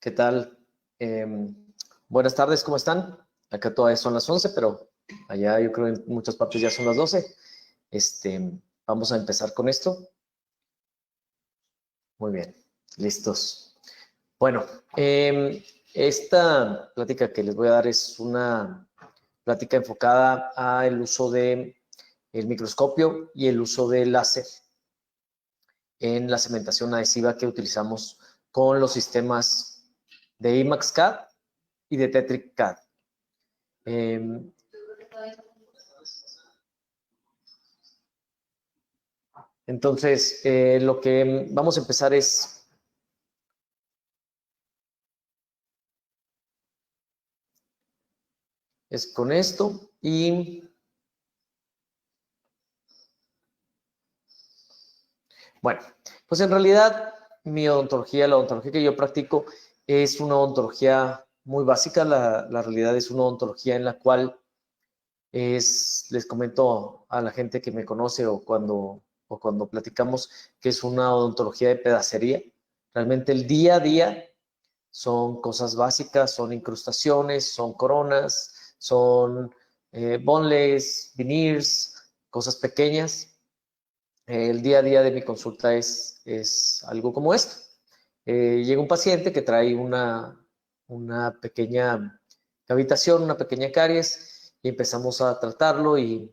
¿Qué tal? Buenas tardes, ¿cómo están? Acá todavía son las 11, pero allá yo creo en muchas partes ya son las 12. Vamos a empezar con esto. Muy bien, listos. Bueno, esta plática que les voy a dar es una plática enfocada al uso del microscopio y el uso del láser en la cementación adhesiva que utilizamos con los sistemas de IMAX-CAD y de Tetric-CAD. Entonces, lo que vamos a empezar es con esto y bueno, pues en realidad mi odontología, la odontología que yo practico es una odontología muy básica. La realidad es una odontología en la cual les comento a la gente que me conoce o cuando platicamos que es una odontología de pedacería. Realmente el día a día son cosas básicas, son incrustaciones, son coronas, son boneless, veneers, cosas pequeñas. El día a día de mi consulta es algo como esto. Llega un paciente que trae una pequeña cavitación, una pequeña caries, y empezamos a tratarlo y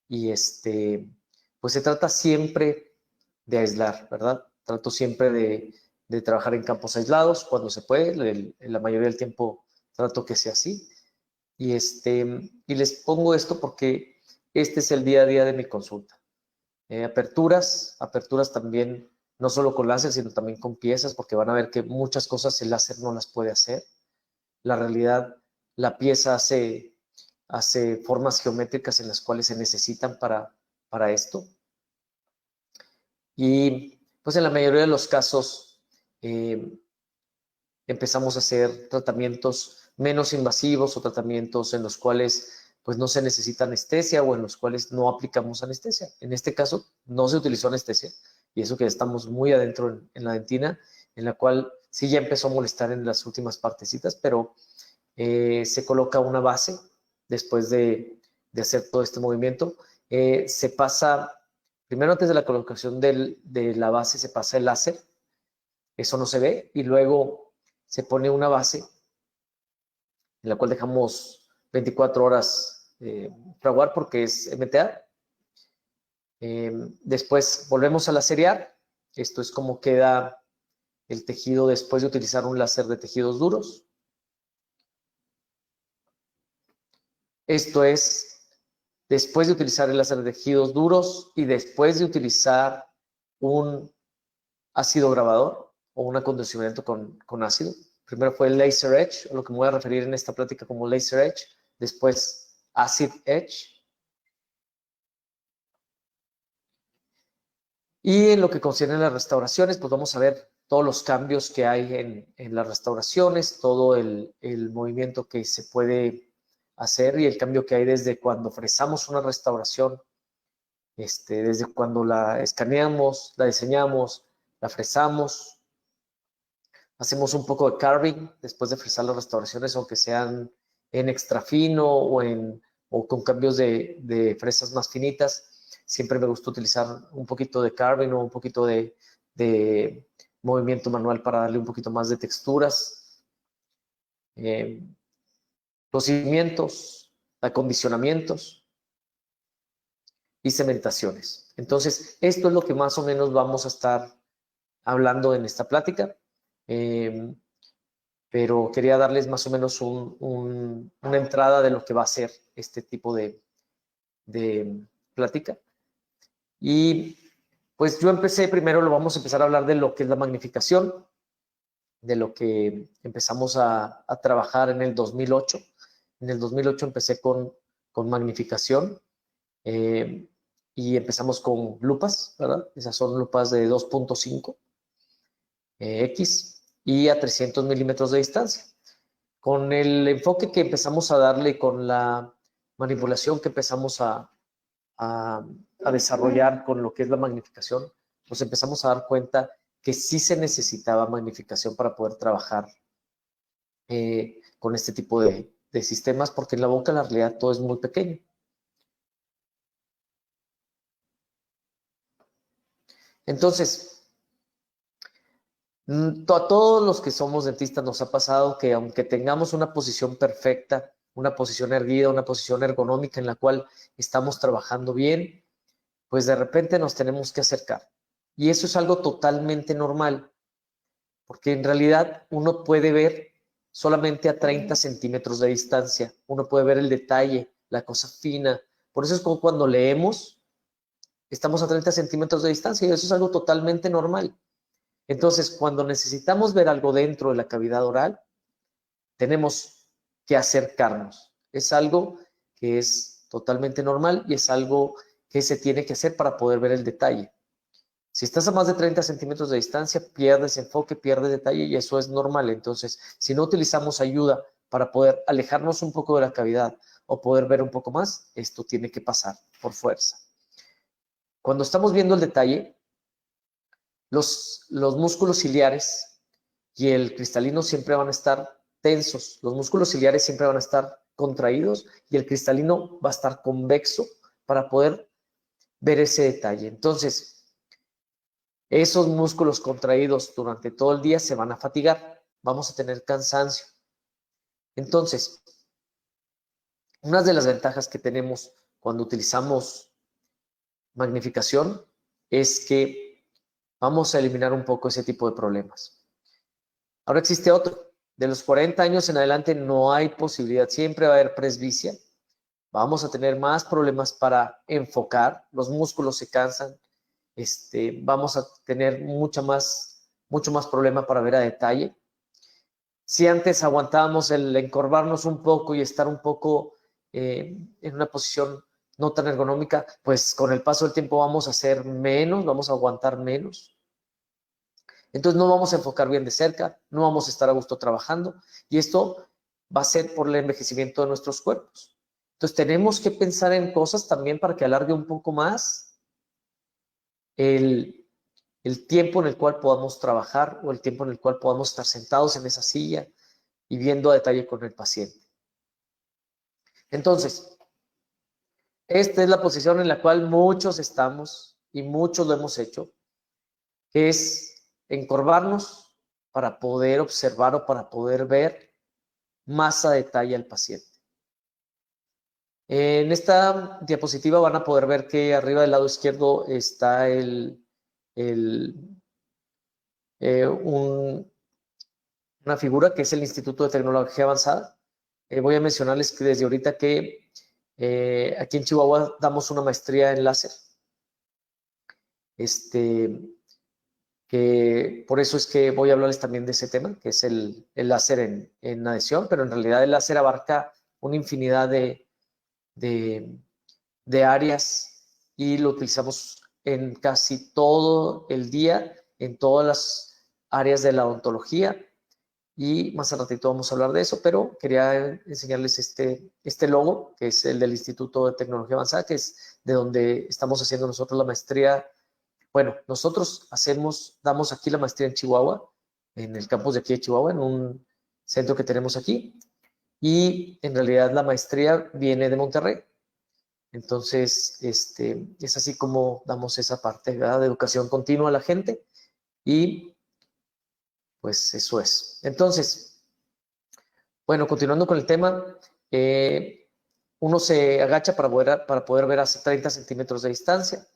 pues se trata siempre de aislar, ¿verdad? Trato siempre de trabajar en campos aislados cuando se puede. La mayoría del tiempo trato que sea así. Y les pongo esto porque este es el día a día de mi consulta. Aperturas también, no solo con láser, sino también con piezas, porque van a ver que muchas cosas el láser no las puede hacer. La realidad, la pieza hace formas geométricas en las cuales se necesitan para esto. Y pues en la mayoría de los casos empezamos a hacer tratamientos menos invasivos o tratamientos en los cuales pues no se necesita anestesia o en los cuales no aplicamos anestesia. En este caso no se utilizó anestesia y eso que estamos muy adentro en la dentina, en la cual sí ya empezó a molestar en las últimas partecitas, pero se coloca una base después de hacer todo este movimiento. Se pasa, primero antes de la colocación de la base se pasa el láser, eso no se ve, y luego se pone una base en la cual dejamos 24 horas fraguar porque es MTA. Después volvemos a laserear. Esto es como queda el tejido después de utilizar un láser de tejidos duros. Esto es después de utilizar el láser de tejidos duros y después de utilizar un ácido grabador o un acondicionamiento con ácido. Primero fue el laser edge, a lo que me voy a referir en esta plática como laser edge, después acid edge. Y en lo que concierne las restauraciones, pues vamos a ver todos los cambios que hay en las restauraciones, todo el movimiento que se puede hacer y el cambio que hay desde cuando fresamos una restauración, desde cuando la escaneamos, la diseñamos, la fresamos, hacemos un poco de carving después de fresar las restauraciones, aunque sean en extra fino o con cambios de fresas más finitas. Siempre me gusta utilizar un poquito de carving o un poquito de movimiento manual para darle un poquito más de texturas. Procedimientos, acondicionamientos y cementaciones. Entonces, esto es lo que más o menos vamos a estar hablando en esta plática. Pero quería darles más o menos una entrada de lo que va a ser este tipo de plática. Y pues yo empecé, primero lo vamos a empezar a hablar de lo que es la magnificación, de lo que empezamos a trabajar en el 2008. En el 2008 empecé con magnificación y empezamos con lupas, ¿verdad? Esas son lupas de 2.5 X y a 300 milímetros de distancia. Con el enfoque que empezamos a darle, con la manipulación que empezamos a desarrollar con lo que es la magnificación, nos empezamos a dar cuenta que sí se necesitaba magnificación para poder trabajar con este tipo de sistemas, porque en la boca la realidad todo es muy pequeño. Entonces, a todos los que somos dentistas nos ha pasado que aunque tengamos una posición perfecta, una posición erguida, una posición ergonómica en la cual estamos trabajando bien, pues de repente nos tenemos que acercar. Y eso es algo totalmente normal, porque en realidad uno puede ver solamente a 30 centímetros de distancia, uno puede ver el detalle, la cosa fina. Por eso es como cuando leemos, estamos a 30 centímetros de distancia y eso es algo totalmente normal. Entonces, cuando necesitamos ver algo dentro de la cavidad oral, tenemos que acercarnos. Es algo que es totalmente normal y es algo que se tiene que hacer para poder ver el detalle. Si estás a más de 30 centímetros de distancia, pierdes enfoque, pierdes detalle y eso es normal. Entonces, si no utilizamos ayuda para poder alejarnos un poco de la cavidad o poder ver un poco más, esto tiene que pasar por fuerza. Cuando estamos viendo el detalle, los músculos ciliares y el cristalino siempre van a estar tensos. Los músculos ciliares siempre van a estar contraídos y el cristalino va a estar convexo para poder ver ese detalle. Entonces, esos músculos contraídos durante todo el día se van a fatigar, vamos a tener cansancio. Entonces, una de las ventajas que tenemos cuando utilizamos magnificación es que vamos a eliminar un poco ese tipo de problemas. Ahora existe otro. De los 40 años en adelante no hay posibilidad, siempre va a haber presbicia. Vamos a tener más problemas para enfocar, los músculos se cansan, vamos a tener mucho más problema para ver a detalle. Si antes aguantábamos el encorvarnos un poco y estar un poco en una posición no tan ergonómica, pues con el paso del tiempo vamos a hacer menos, vamos a aguantar menos. Entonces no vamos a enfocar bien de cerca, no vamos a estar a gusto trabajando y esto va a ser por el envejecimiento de nuestros cuerpos. Entonces tenemos que pensar en cosas también para que alargue un poco más el tiempo en el cual podamos trabajar o el tiempo en el cual podamos estar sentados en esa silla y viendo a detalle con el paciente. Entonces, esta es la posición en la cual muchos estamos y muchos lo hemos hecho, que es encorvarnos para poder observar o para poder ver más a detalle al paciente. En esta diapositiva van a poder ver que arriba del lado izquierdo está una figura que es el Instituto de Tecnología Avanzada. Voy a mencionarles que desde ahorita que aquí en Chihuahua damos una maestría en láser. Que por eso es que voy a hablarles también de ese tema, que es el láser en adhesión, pero en realidad el láser abarca una infinidad de áreas y lo utilizamos en casi todo el día, en todas las áreas de la odontología y más al ratito vamos a hablar de eso, pero quería enseñarles este logo, que es el del Instituto de Tecnología Avanzada, que es de donde estamos haciendo nosotros la maestría. Bueno, nosotros damos aquí la maestría en Chihuahua, en el campus de aquí de Chihuahua, en un centro que tenemos aquí, y en realidad la maestría viene de Monterrey. Entonces, es así como damos esa parte, ¿verdad?, de educación continua a la gente y pues eso es. Entonces, bueno, continuando con el tema, uno se agacha para poder ver a 30 centímetros de distancia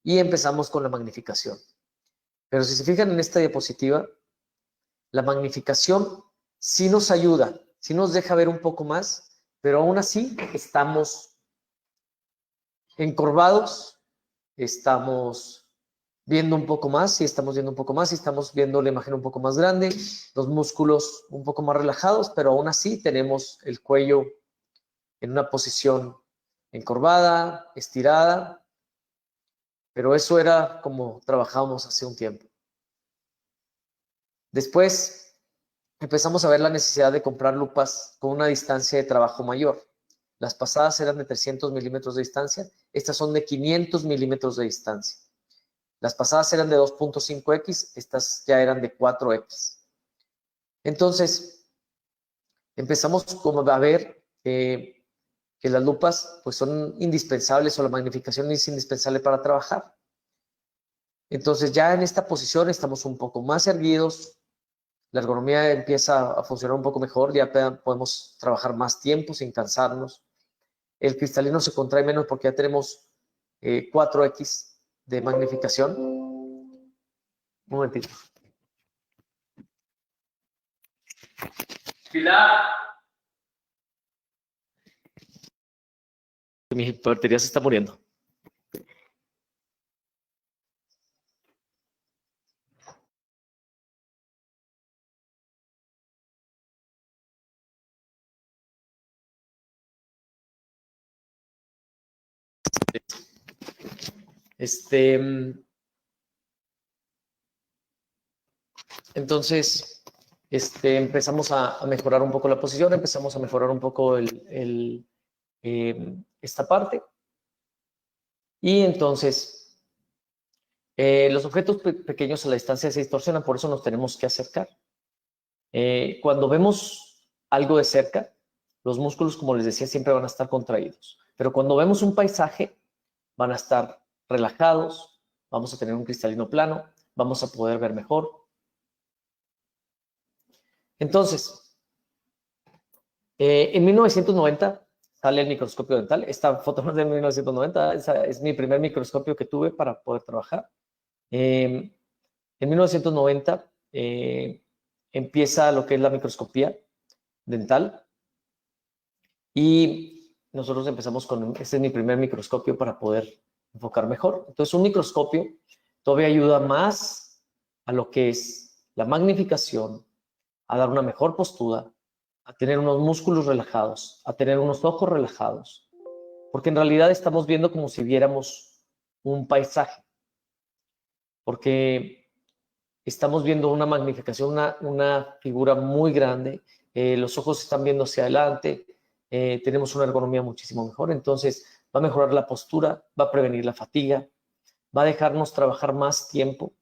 y empezamos con la magnificación. Pero si se fijan en esta diapositiva, la magnificación sí nos ayuda, sí nos deja ver un poco más, pero aún así estamos encorvados, estamos viendo un poco más, y estamos viendo un poco más, y estamos viendo la imagen un poco más grande, los músculos un poco más relajados, pero aún así tenemos el cuello en una posición encorvada, estirada, pero eso era como trabajábamos hace un tiempo. Después empezamos a ver la necesidad de comprar lupas con una distancia de trabajo mayor. Las pasadas eran de 300 milímetros de distancia, estas son de 500 milímetros de distancia. Las pasadas eran de 2.5x, estas ya eran de 4x. Entonces, empezamos como a ver que las lupas pues son indispensables o la magnificación es indispensable para trabajar. Entonces ya en esta posición estamos un poco más erguidos, la ergonomía empieza a funcionar un poco mejor, ya podemos trabajar más tiempo sin cansarnos. El cristalino se contrae menos porque ya tenemos 4x de magnificación. Un momentito. Pilar. Mi batería se está muriendo. Entonces, empezamos a mejorar un poco la posición, empezamos a mejorar un poco esta parte. Y entonces, los objetos pequeños a la distancia se distorsionan, por eso nos tenemos que acercar. Cuando vemos algo de cerca, los músculos, como les decía, siempre van a estar contraídos. Pero cuando vemos un paisaje, van a estar relajados, vamos a tener un cristalino plano, vamos a poder ver mejor. Entonces, en 1990 sale el microscopio dental. Esta foto no es de 1990, esa es mi primer microscopio que tuve para poder trabajar. En 1990 empieza lo que es la microscopía dental y nosotros empezamos con, este es mi primer microscopio para poder enfocar mejor. Entonces, un microscopio todavía ayuda más a lo que es la magnificación, a dar una mejor postura, a tener unos músculos relajados, a tener unos ojos relajados, porque en realidad estamos viendo como si viéramos un paisaje, porque estamos viendo una magnificación, una figura muy grande, los ojos están viendo hacia adelante, tenemos una ergonomía muchísimo mejor, entonces va a mejorar la postura, va a prevenir la fatiga, va a dejarnos trabajar más tiempo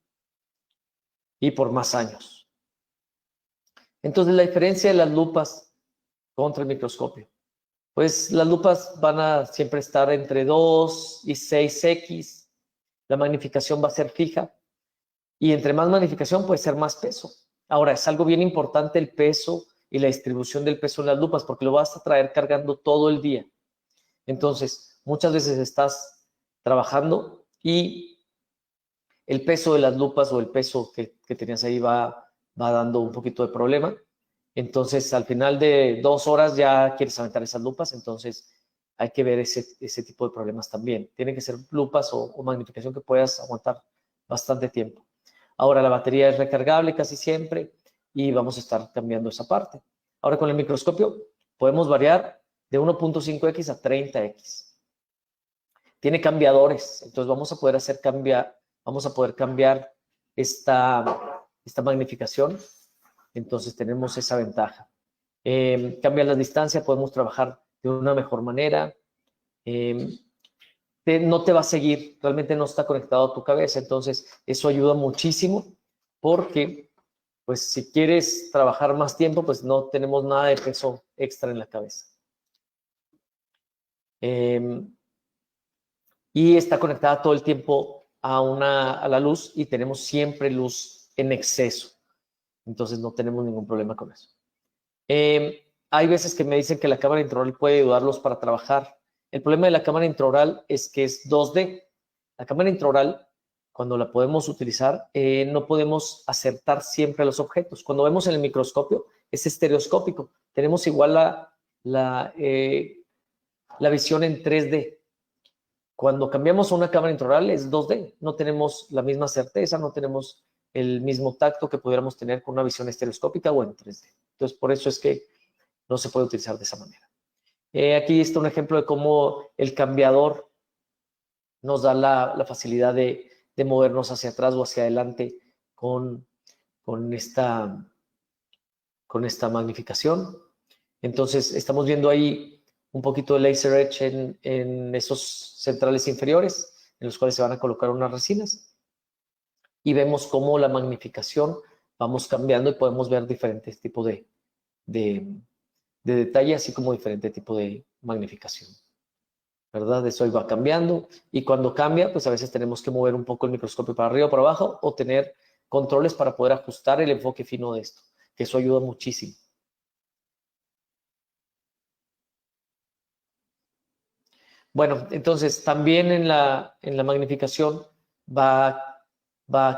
y por más años. Entonces, la diferencia de las lupas contra el microscopio. Pues las lupas van a siempre estar entre 2 y 6x, la magnificación va a ser fija y entre más magnificación puede ser más peso. Ahora, es algo bien importante el peso y la distribución del peso en las lupas porque lo vas a traer cargando todo el día. Entonces, muchas veces estás trabajando y el peso de las lupas o el peso que tenías ahí va dando un poquito de problema. Entonces, al final de 2 horas ya quieres aventar esas lupas, entonces hay que ver ese tipo de problemas también. Tienen que ser lupas o magnificación que puedas aguantar bastante tiempo. Ahora, la batería es recargable casi siempre y vamos a estar cambiando esa parte. Ahora, con el microscopio podemos variar de 1.5x a 30x. Tiene cambiadores, entonces vamos a poder cambiar esta magnificación. Entonces tenemos esa ventaja. Cambiar la distancia, podemos trabajar de una mejor manera. No te va a seguir, realmente no está conectado a tu cabeza, entonces eso ayuda muchísimo porque pues si quieres trabajar más tiempo, pues no tenemos nada de peso extra en la cabeza. Y está conectada todo el tiempo a la luz y tenemos siempre luz en exceso. Entonces no tenemos ningún problema con eso. Hay veces que me dicen que la cámara intraoral puede ayudarlos para trabajar. El problema de la cámara intraoral es que es 2D. La cámara intraoral, cuando la podemos utilizar, no podemos acertar siempre a los objetos. Cuando vemos en el microscopio, es estereoscópico. Tenemos igual la visión en 3D. Cuando cambiamos a una cámara intraoral es 2D. No tenemos la misma certeza, no tenemos el mismo tacto que pudiéramos tener con una visión estereoscópica o en 3D. Entonces, por eso es que no se puede utilizar de esa manera. Aquí está un ejemplo de cómo el cambiador nos da la facilidad de movernos hacia atrás o hacia adelante con esta magnificación. Entonces, estamos viendo ahí un poquito de laser edge en esos centrales inferiores, en los cuales se van a colocar unas resinas. Y vemos cómo la magnificación vamos cambiando y podemos ver diferentes tipos de detalle, así como diferente tipo de magnificación, ¿verdad? Eso va cambiando y cuando cambia, pues a veces tenemos que mover un poco el microscopio para arriba o para abajo o tener controles para poder ajustar el enfoque fino de esto, que eso ayuda muchísimo. Bueno, entonces también en la magnificación va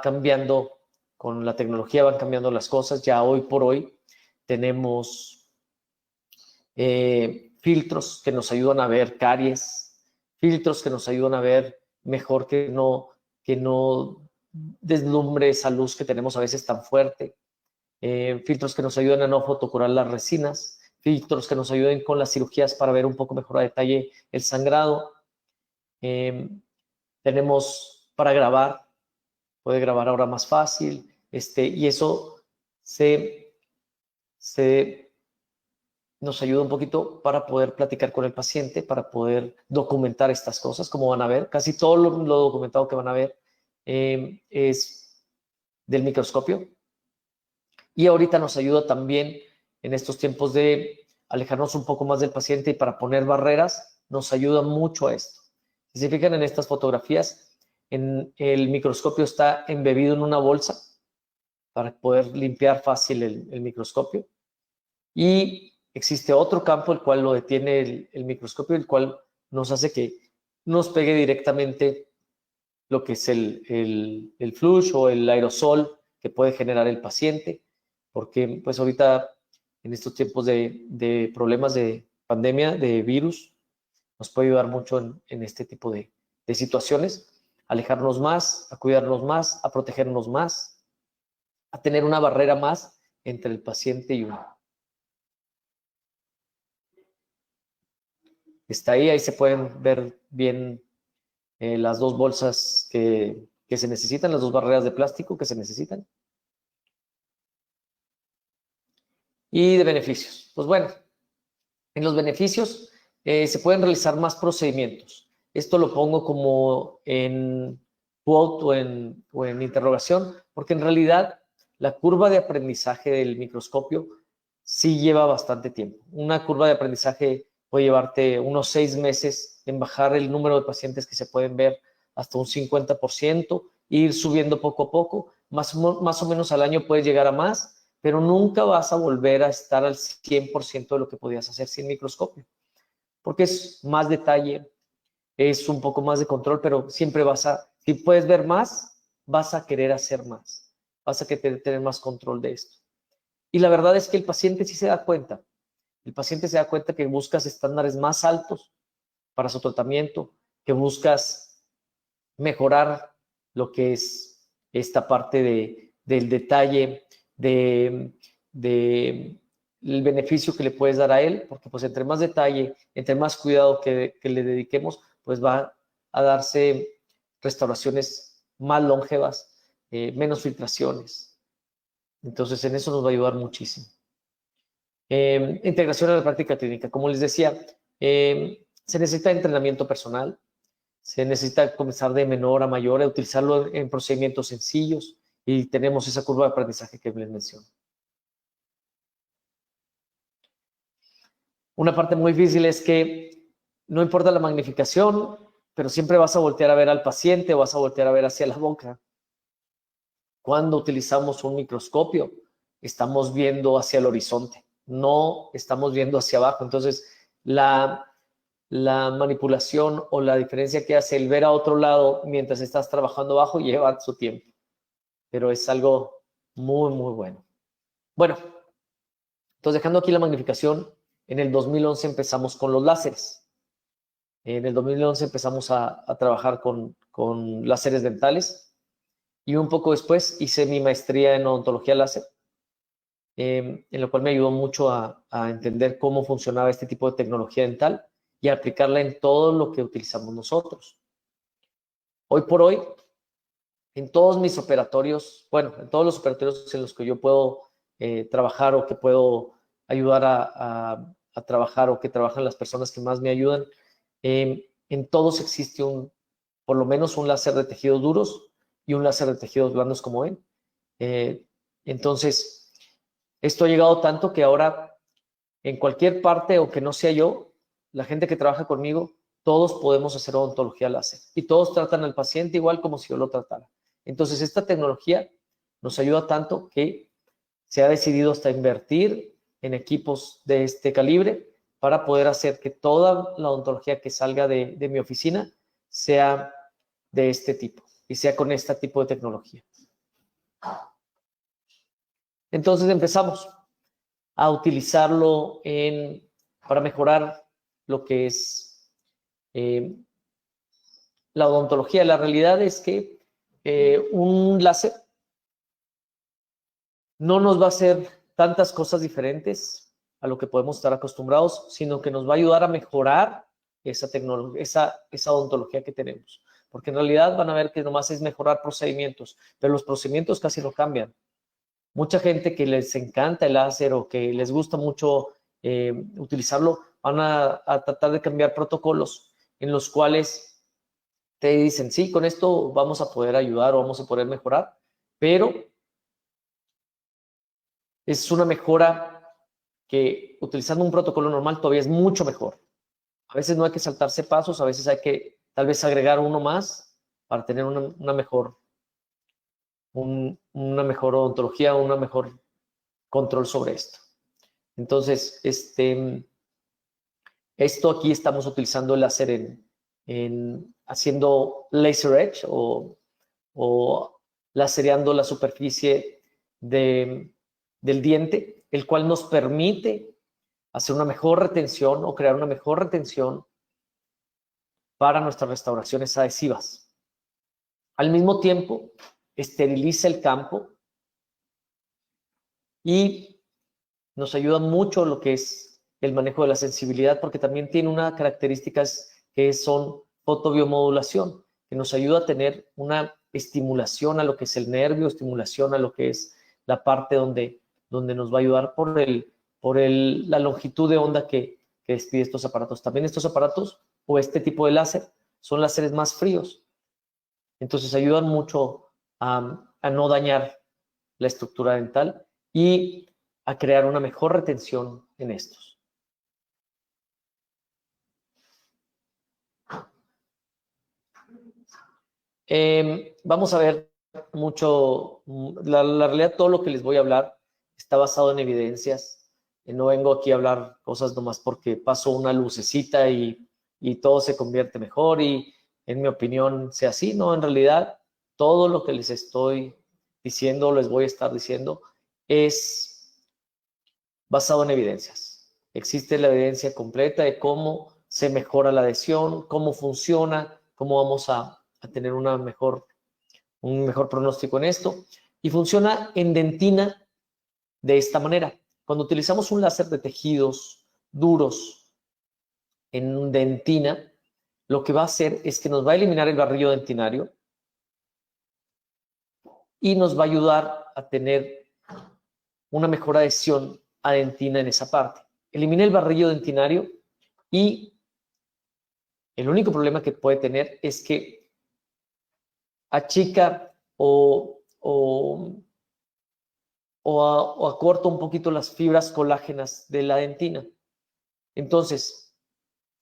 cambiando, con la tecnología van cambiando las cosas. Ya hoy por hoy tenemos filtros que nos ayudan a ver caries, filtros que nos ayudan a ver mejor, que no deslumbre esa luz que tenemos a veces tan fuerte, filtros que nos ayudan a no fotocurar las resinas, filtros que nos ayuden con las cirugías para ver un poco mejor a detalle el sangrado. Tenemos para grabar, puede grabar ahora más fácil, y eso nos ayuda un poquito para poder platicar con el paciente, para poder documentar estas cosas, como van a ver. Casi todo lo documentado que van a ver es del microscopio. Y ahorita nos ayuda también en estos tiempos de alejarnos un poco más del paciente y para poner barreras, nos ayuda mucho a esto. Si se fijan en estas fotografías, el microscopio está embebido en una bolsa para poder limpiar fácil el microscopio. Y existe otro campo, el cual lo detiene el microscopio, el cual nos hace que nos pegue directamente lo que es el flush o el aerosol que puede generar el paciente, porque pues ahorita en estos tiempos de problemas de pandemia, de virus, nos puede ayudar mucho en este tipo de situaciones, alejarnos más, a cuidarnos más, a protegernos más, a tener una barrera más entre el paciente y uno. Está ahí se pueden ver bien las dos bolsas que se necesitan, las dos barreras de plástico que se necesitan. Y de beneficios. Pues bueno, en los beneficios se pueden realizar más procedimientos. Esto lo pongo como en quote o en interrogación, porque en realidad la curva de aprendizaje del microscopio sí lleva bastante tiempo. Una curva de aprendizaje puede llevarte unos 6 meses en bajar el número de pacientes que se pueden ver hasta un 50%, ir subiendo poco a poco, más o menos al año puedes llegar a más, pero nunca vas a volver a estar al 100% de lo que podías hacer sin microscopio, porque es más detalle, es un poco más de control, pero siempre si puedes ver más, vas a querer hacer más, vas a querer tener más control de esto. Y la verdad es que el paciente sí se da cuenta. El paciente se da cuenta que buscas estándares más altos para su tratamiento, que buscas mejorar lo que es esta parte del detalle, el beneficio que le puedes dar a él, porque pues entre más detalle, entre más cuidado que le dediquemos, pues va a darse restauraciones más longevas, menos filtraciones. Entonces en eso nos va a ayudar muchísimo. Integración a la práctica clínica. Como les decía, se necesita entrenamiento personal, se necesita comenzar de menor a mayor, a utilizarlo en procedimientos sencillos y tenemos esa curva de aprendizaje que les menciono. Una parte muy difícil es que no importa la magnificación, pero siempre vas a voltear a ver al paciente o vas a voltear a ver hacia la boca. Cuando utilizamos un microscopio, estamos viendo hacia el horizonte, no estamos viendo hacia abajo. Entonces, la manipulación o la diferencia que hace el ver a otro lado mientras estás trabajando abajo lleva su tiempo, pero es algo muy, muy bueno. Bueno, entonces dejando aquí la magnificación, en el 2011 empezamos con los láseres. En el 2011 empezamos a trabajar con láseres dentales y un poco después hice mi maestría en odontología láser, en lo cual me ayudó mucho a entender cómo funcionaba este tipo de tecnología dental y aplicarla en todo lo que utilizamos nosotros. Hoy por hoy, en todos mis operatorios, bueno, en todos los operatorios en los que yo puedo trabajar o que puedo ayudar a trabajar o que trabajan las personas que más me ayudan, en todos existe por lo menos un láser de tejidos duros y un láser de tejidos blandos, como ven. Entonces, esto ha llegado tanto que ahora en cualquier parte, o que no sea yo, la gente que trabaja conmigo, todos podemos hacer odontología láser y todos tratan al paciente igual como si yo lo tratara. Entonces, esta tecnología nos ayuda tanto que se ha decidido hasta invertir en equipos de este calibre para poder hacer que toda la odontología que salga de mi oficina sea de este tipo y sea con este tipo de tecnología. Entonces empezamos a utilizarlo para mejorar lo que es la odontología. La realidad es que un láser no nos va a hacer tantas cosas diferentes a lo que podemos estar acostumbrados, sino que nos va a ayudar a mejorar esa tecnología, esa odontología que tenemos. Porque en realidad van a ver que nomás es mejorar procedimientos, pero los procedimientos casi no cambian. Mucha gente que les encanta el láser o que les gusta mucho utilizarlo, van a tratar de cambiar protocolos en los cuales te dicen, sí, con esto vamos a poder ayudar o vamos a poder mejorar, pero es una mejora que utilizando un protocolo normal todavía es mucho mejor. A veces no hay que saltarse pasos, a veces hay que tal vez agregar uno más para tener una mejor odontología, una mejor control sobre esto. Entonces, esto aquí estamos utilizando el láser haciendo laser edge o lasereando la superficie del diente, el cual nos permite hacer una mejor retención o crear una mejor retención para nuestras restauraciones adhesivas. Al mismo tiempo, esteriliza el campo y nos ayuda mucho lo que es el manejo de la sensibilidad, porque también tiene unas características que son fotobiomodulación, que nos ayuda a tener una estimulación a lo que es el nervio, estimulación a lo que es la parte donde nos va a ayudar por la longitud de onda que despide estos aparatos. También estos aparatos o este tipo de láser son láseres más fríos. Entonces ayudan mucho a no dañar la estructura dental y a crear una mejor retención en estos. Vamos a ver mucho, la realidad todo lo que les voy a hablar está basado en evidencias. No vengo aquí a hablar cosas nomás porque paso una lucecita y todo se convierte mejor y en mi opinión sea así. No, en realidad todo lo que les estoy diciendo, les voy a estar diciendo, es basado en evidencias. Existe la evidencia completa de cómo se mejora la adhesión, cómo funciona, cómo vamos a tener un mejor pronóstico en esto. Y funciona en dentina de esta manera. Cuando utilizamos un láser de tejidos duros en dentina, lo que va a hacer es que nos va a eliminar el barrillo dentinario y nos va a ayudar a tener una mejor adhesión a dentina en esa parte. Elimina el barrillo dentinario y el único problema que puede tener es que achica o acorta un poquito las fibras colágenas de la dentina. Entonces,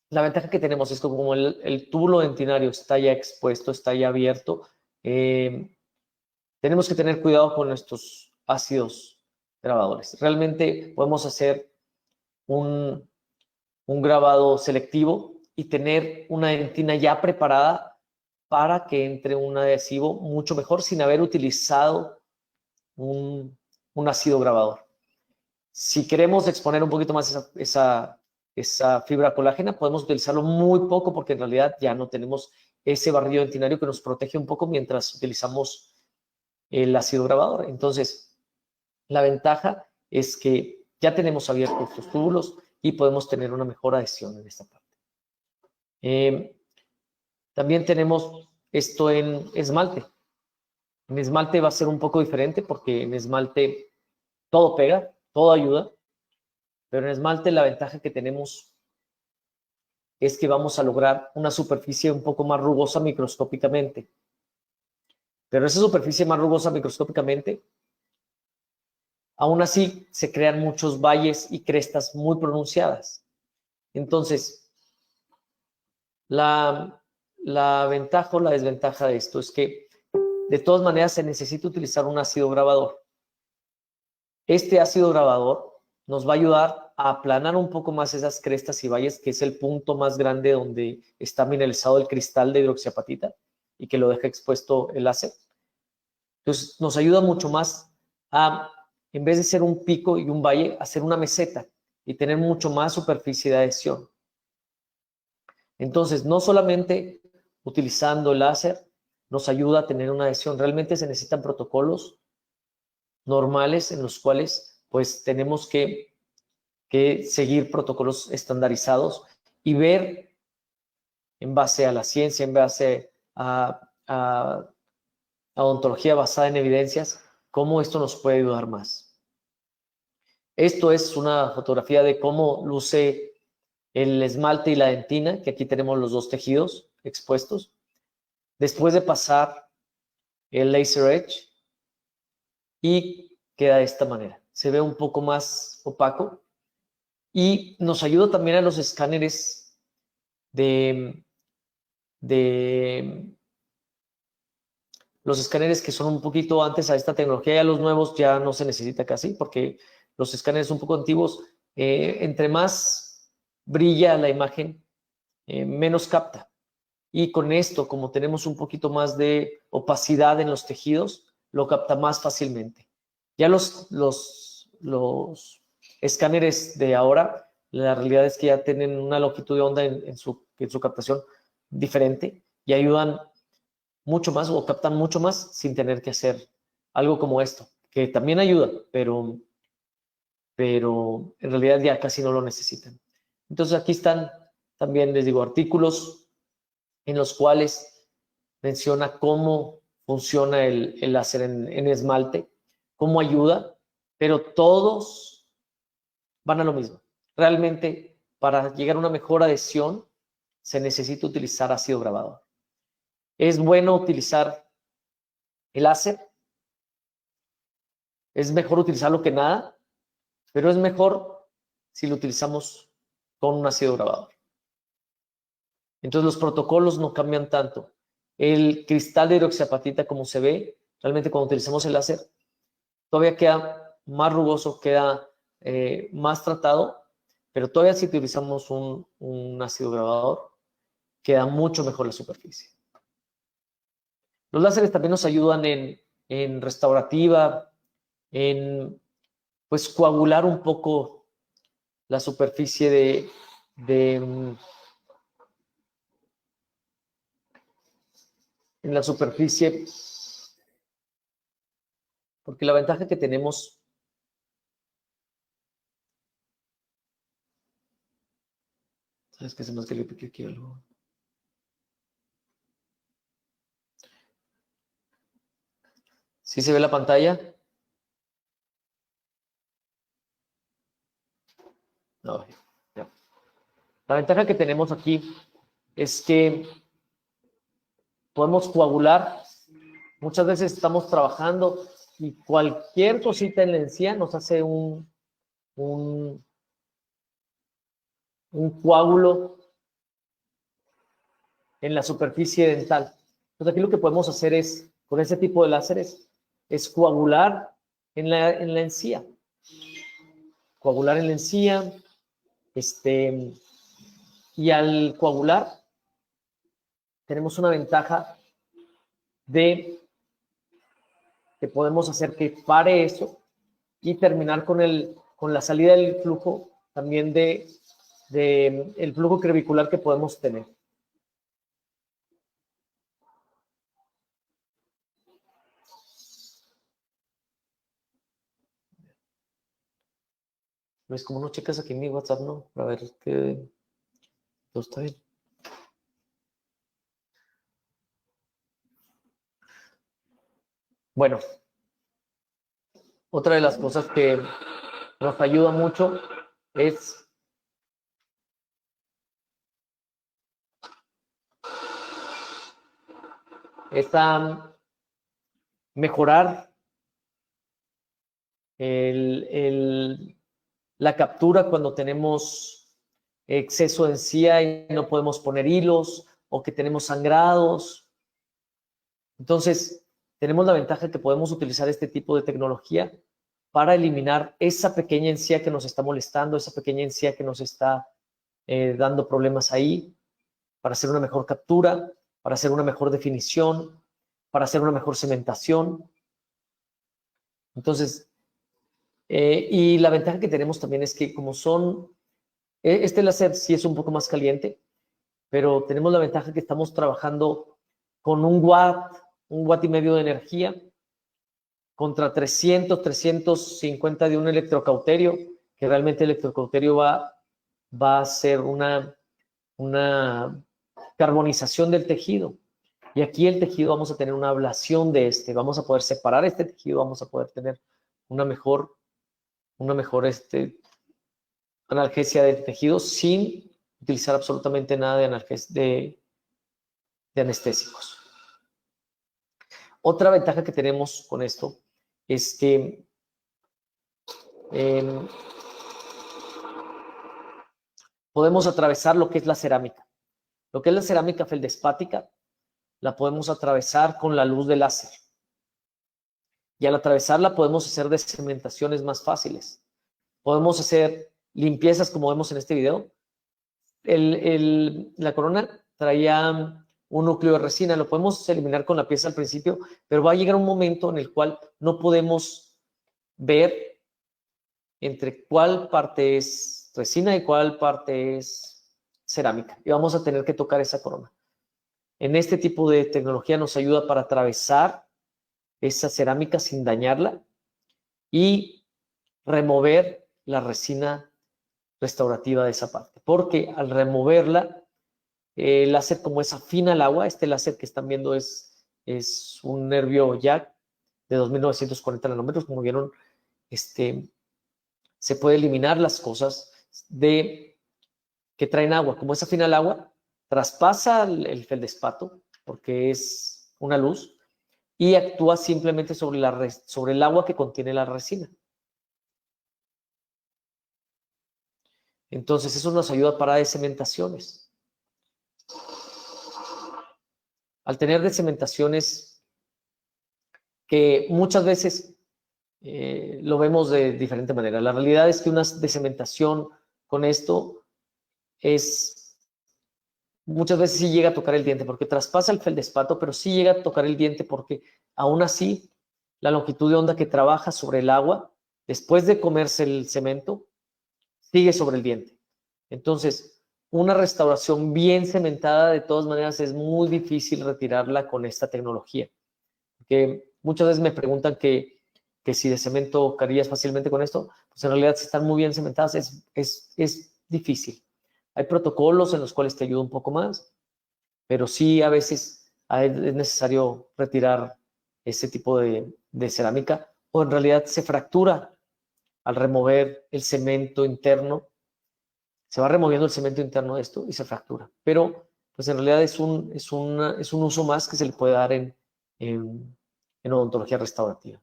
la ventaja que tenemos es que como el túbulo dentinario está ya expuesto, está ya abierto, tenemos que tener cuidado con nuestros ácidos grabadores. Realmente podemos hacer un grabado selectivo y tener una dentina ya preparada para que entre un adhesivo mucho mejor sin haber utilizado un ácido grabador. Si queremos exponer un poquito más esa fibra colágena, podemos utilizarlo muy poco porque en realidad ya no tenemos ese barrillo dentinario que nos protege un poco mientras utilizamos el ácido grabador. Entonces, la ventaja es que ya tenemos abiertos estos túbulos y podemos tener una mejor adhesión en esta parte. También tenemos esto en esmalte. En esmalte va a ser un poco diferente porque en esmalte todo pega, todo ayuda, pero en esmalte la ventaja que tenemos es que vamos a lograr una superficie un poco más rugosa microscópicamente. Pero esa superficie más rugosa microscópicamente aún así se crean muchos valles y crestas muy pronunciadas. Entonces, la ventaja o la desventaja de esto es que de todas maneras se necesita utilizar un ácido grabador. Este ácido grabador nos va a ayudar a aplanar un poco más esas crestas y valles, que es el punto más grande donde está mineralizado el cristal de hidroxiapatita y que lo deja expuesto el láser. Entonces nos ayuda mucho más a, en vez de ser un pico y un valle, hacer una meseta y tener mucho más superficie de adhesión. Entonces, no solamente utilizando el láser nos ayuda a tener una adhesión, realmente se necesitan protocolos normales en los cuales pues tenemos que seguir protocolos estandarizados y ver en base a la ciencia, en base a odontología basada en evidencias, cómo esto nos puede ayudar más. Esto es una fotografía de cómo luce el esmalte y la dentina, que aquí tenemos los dos tejidos expuestos. Después de pasar el laser edge y queda de esta manera. Se ve un poco más opaco y nos ayuda también a los escáneres los escáneres que son un poquito antes a esta tecnología. Ya los nuevos ya no se necesita casi porque los escáneres un poco antiguos, entre más brilla la imagen, menos capta. Y con esto, como tenemos un poquito más de opacidad en los tejidos, lo capta más fácilmente. Ya los escáneres de ahora, la realidad es que ya tienen una longitud de onda en su captación diferente y ayudan mucho más o captan mucho más sin tener que hacer algo como esto, que también ayuda, pero en realidad ya casi no lo necesitan. Entonces aquí están también, les digo, artículos en los cuales menciona cómo funciona el láser en esmalte, cómo ayuda, pero todos van a lo mismo. Realmente, para llegar a una mejor adhesión, se necesita utilizar ácido grabador. Es bueno utilizar el láser, es mejor utilizarlo que nada, pero es mejor si lo utilizamos con un ácido grabador. Entonces los protocolos no cambian tanto. El cristal de hidroxiapatita, como se ve, realmente cuando utilizamos el láser, todavía queda más rugoso, queda más tratado, pero todavía si utilizamos un ácido grabador, queda mucho mejor la superficie. Los láseres también nos ayudan en restaurativa, en pues coagular un poco la superficie en la superficie, porque la ventaja que tenemos ¿sabes qué? Se me hace que le piqué aquí algo. ¿Sí se ve la pantalla? No, ya. La ventaja que tenemos aquí es que podemos coagular. Muchas veces estamos trabajando y cualquier cosita en la encía nos hace un coágulo en la superficie dental. Entonces aquí lo que podemos hacer es, con ese tipo de láseres, es coagular en la encía. Coagular en la encía, y al coagular tenemos una ventaja de que podemos hacer que pare eso y terminar con la salida del flujo también el flujo crevicular que podemos tener. ¿Ves cómo no checas aquí en mi WhatsApp, no? Para ver que todo está bien. Bueno, otra de las cosas que nos ayuda mucho es mejorar la captura cuando tenemos exceso de encía y no podemos poner hilos, o que tenemos sangrados. Entonces, tenemos la ventaja que podemos utilizar este tipo de tecnología para eliminar esa pequeña encía que nos está molestando, esa pequeña encía que nos está dando problemas ahí, para hacer una mejor captura, para hacer una mejor definición, para hacer una mejor cementación. Entonces, y la ventaja que tenemos también es que como este láser sí es un poco más caliente, pero tenemos la ventaja que estamos trabajando con 1 watt y medio de energía contra 350 de un electrocauterio, que realmente el electrocauterio va a hacer una carbonización del tejido. Y aquí el tejido vamos a tener una ablación de vamos a poder separar este tejido, vamos a poder tener una mejor analgesia del tejido sin utilizar absolutamente nada de anestésicos. Otra ventaja que tenemos con esto es que podemos atravesar lo que es la cerámica. Lo que es la cerámica feldespática la podemos atravesar con la luz de láser. Y al atravesarla podemos hacer descementaciones más fáciles. Podemos hacer limpiezas como vemos en este video. La corona traía un núcleo de resina, lo podemos eliminar con la pieza al principio, pero va a llegar un momento en el cual no podemos ver entre cuál parte es resina y cuál parte es cerámica. Y vamos a tener que tocar esa corona. En este tipo de tecnología nos ayuda para atravesar esa cerámica sin dañarla y remover la resina restaurativa de esa parte. Porque al removerla, el láser como es afín al agua, este láser que están viendo es un nervio jack de 2940 nanómetros, como vieron, se puede eliminar las cosas que traen agua. Como es afín al agua, traspasa el feldespato, porque es una luz, y actúa simplemente sobre el agua que contiene la resina. Entonces, eso nos ayuda para descementaciones. Al tener descementaciones que muchas veces lo vemos de diferente manera. La realidad es que una descementación con esto muchas veces sí llega a tocar el diente porque traspasa el feldespato, pero sí llega a tocar el diente porque aún así la longitud de onda que trabaja sobre el agua después de comerse el cemento sigue sobre el diente. Entonces, una restauración bien cementada de todas maneras es muy difícil retirarla con esta tecnología. Porque muchas veces me preguntan que si de cemento caerías fácilmente con esto, pues en realidad si están muy bien cementadas es difícil. Hay protocolos en los cuales te ayuda un poco más, pero sí a veces es necesario retirar ese tipo de cerámica o en realidad se fractura al remover el cemento interno. Se va removiendo el cemento interno de esto y se fractura. Pero pues en realidad es un uso más que se le puede dar en odontología restaurativa.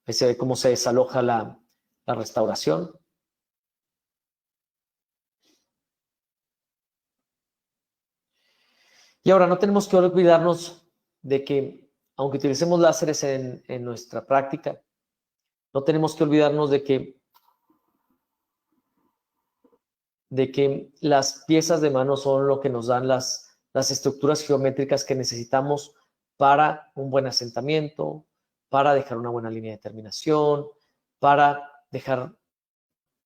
Ahí se ve cómo se desaloja la restauración. Y ahora no tenemos que olvidarnos de que, aunque utilicemos láseres en nuestra práctica, no tenemos que olvidarnos de que las piezas de mano son lo que nos dan las estructuras geométricas que necesitamos para un buen asentamiento, para dejar una buena línea de terminación, para dejar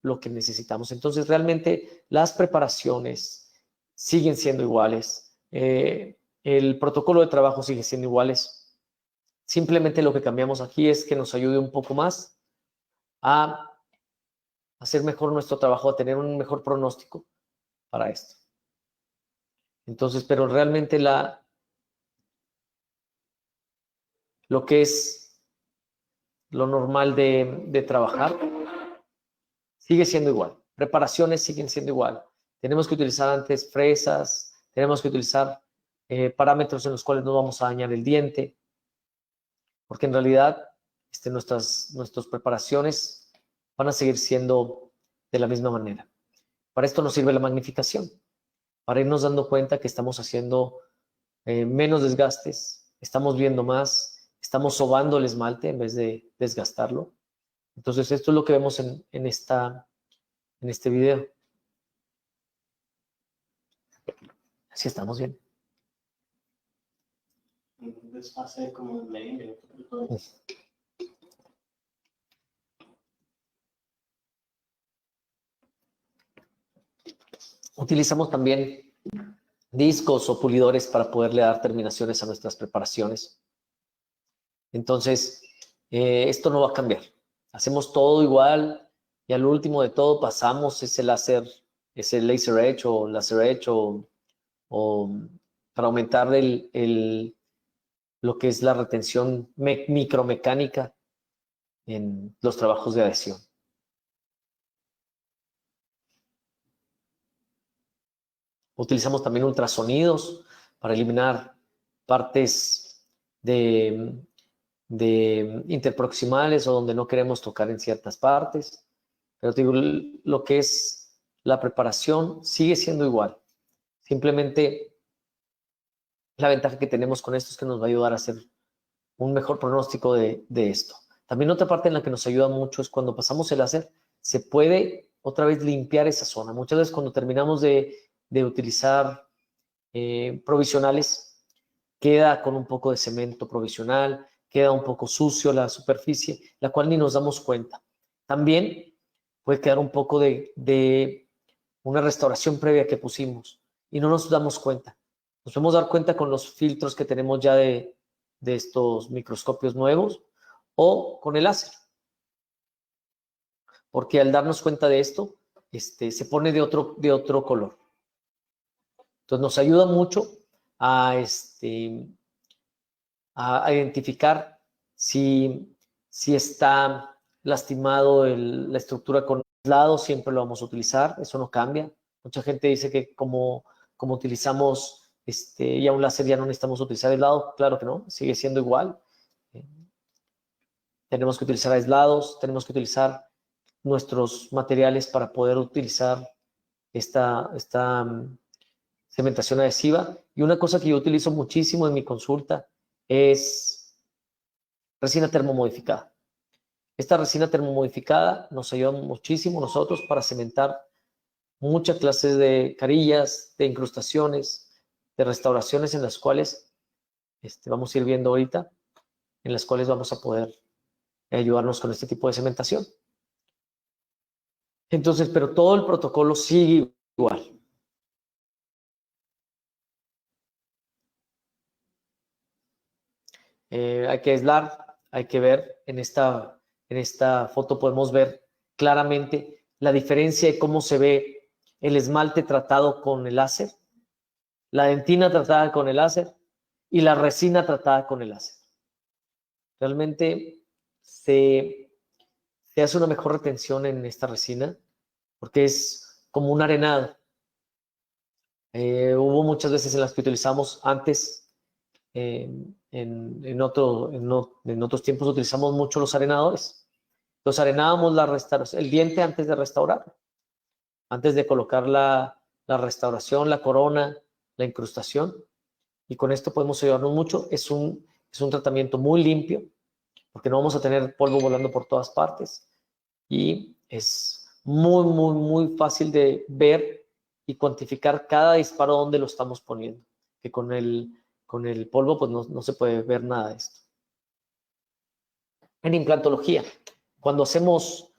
lo que necesitamos. Entonces, realmente las preparaciones siguen siendo iguales. El protocolo de trabajo sigue siendo iguales. Simplemente lo que cambiamos aquí es que nos ayude un poco más a hacer mejor nuestro trabajo, a tener un mejor pronóstico para esto. Entonces, pero realmente lo que es lo normal de trabajar sigue siendo igual. Preparaciones siguen siendo igual. Tenemos que utilizar antes fresas, tenemos que utilizar parámetros en los cuales no vamos a dañar el diente. porque en realidad nuestras preparaciones van a seguir siendo de la misma manera. Para esto nos sirve la magnificación, para irnos dando cuenta que estamos haciendo menos desgastes, estamos viendo más, estamos sobando el esmalte en vez de desgastarlo. Entonces, esto es lo que vemos en este video. Así estamos bien. Un desfase como en medio. Utilizamos también discos o pulidores para poderle dar terminaciones a nuestras preparaciones. Entonces, esto no va a cambiar. Hacemos todo igual y al último de todo pasamos ese laser edge o laser edge o para aumentar lo que es la retención micromecánica en los trabajos de adhesión. Utilizamos también ultrasonidos para eliminar partes de interproximales o donde no queremos tocar en ciertas partes. Pero te digo, lo que es la preparación sigue siendo igual. Simplemente la ventaja que tenemos con esto es que nos va a ayudar a hacer un mejor pronóstico de esto. También otra parte en la que nos ayuda mucho es cuando pasamos el láser, se puede otra vez limpiar esa zona. Muchas veces cuando terminamos de utilizar provisionales, queda con un poco de cemento provisional, queda un poco sucio la superficie, la cual ni nos damos cuenta. También puede quedar un poco de una restauración previa que pusimos y no nos damos cuenta. Nos podemos dar cuenta con los filtros que tenemos ya de estos microscopios nuevos o con el láser. Porque al darnos cuenta de esto, se pone de otro color. Entonces nos ayuda mucho a identificar si está lastimado la estructura con aislado, siempre lo vamos a utilizar, eso no cambia. Mucha gente dice que como utilizamos ya un láser ya no necesitamos utilizar aislado, claro que no, sigue siendo igual. Tenemos que utilizar aislados, tenemos que utilizar nuestros materiales para poder utilizar esta cementación adhesiva. Y una cosa que yo utilizo muchísimo en mi consulta es resina termomodificada. Esta resina termomodificada nos ayuda muchísimo nosotros para cementar muchas clases de carillas, de incrustaciones, de restauraciones en las cuales vamos a ir viendo ahorita, en las cuales vamos a poder ayudarnos con este tipo de cementación. Entonces, pero todo el protocolo sigue igual. Hay que aislar, hay que ver, en esta foto podemos ver claramente la diferencia de cómo se ve el esmalte tratado con el láser, la dentina tratada con el láser y la resina tratada con el láser. Realmente se hace una mejor retención en esta resina porque es como un arenado. Hubo muchas veces en las que utilizamos antes, en otros tiempos utilizamos mucho los arenadores. Los arenábamos el diente antes de restaurarlo, antes de colocar la restauración, la corona, la incrustación. Y con esto podemos ayudarnos mucho. Es un tratamiento muy limpio, porque no vamos a tener polvo volando por todas partes. Y es muy, muy, muy fácil de ver y cuantificar cada disparo donde lo estamos poniendo. Que con el polvo pues no se puede ver nada de esto. En implantología, cuando hacemos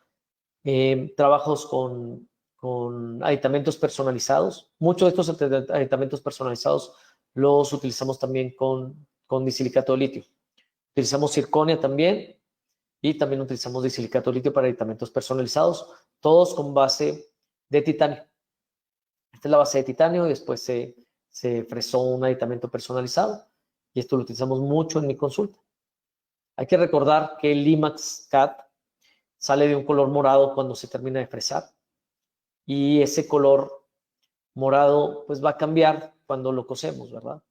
trabajos con aditamentos personalizados, muchos de estos aditamentos personalizados los utilizamos también con disilicato de litio. Utilizamos zirconia también y también utilizamos disilicato de litio para aditamentos personalizados, todos con base de titanio. Esta es la base de titanio y después se fresó un aditamento personalizado y esto lo utilizamos mucho en mi consulta. Hay que recordar que el Limax CAT sale de un color morado cuando se termina de fresar y ese color morado pues va a cambiar cuando lo cosemos, ¿verdad?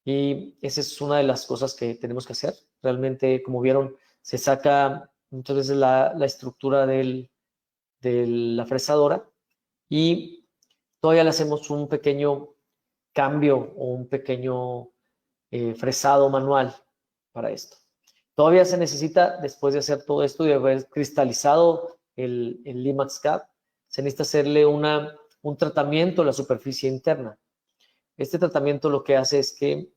Y esa es una de las cosas que tenemos que hacer. Realmente, como vieron, se saca muchas veces la estructura de la fresadora y todavía le hacemos un pequeño cambio o un pequeño fresado manual para esto. Todavía se necesita, después de hacer todo esto y de haber cristalizado el Limax Cap, se necesita hacerle un tratamiento a la superficie interna. Este tratamiento lo que hace es que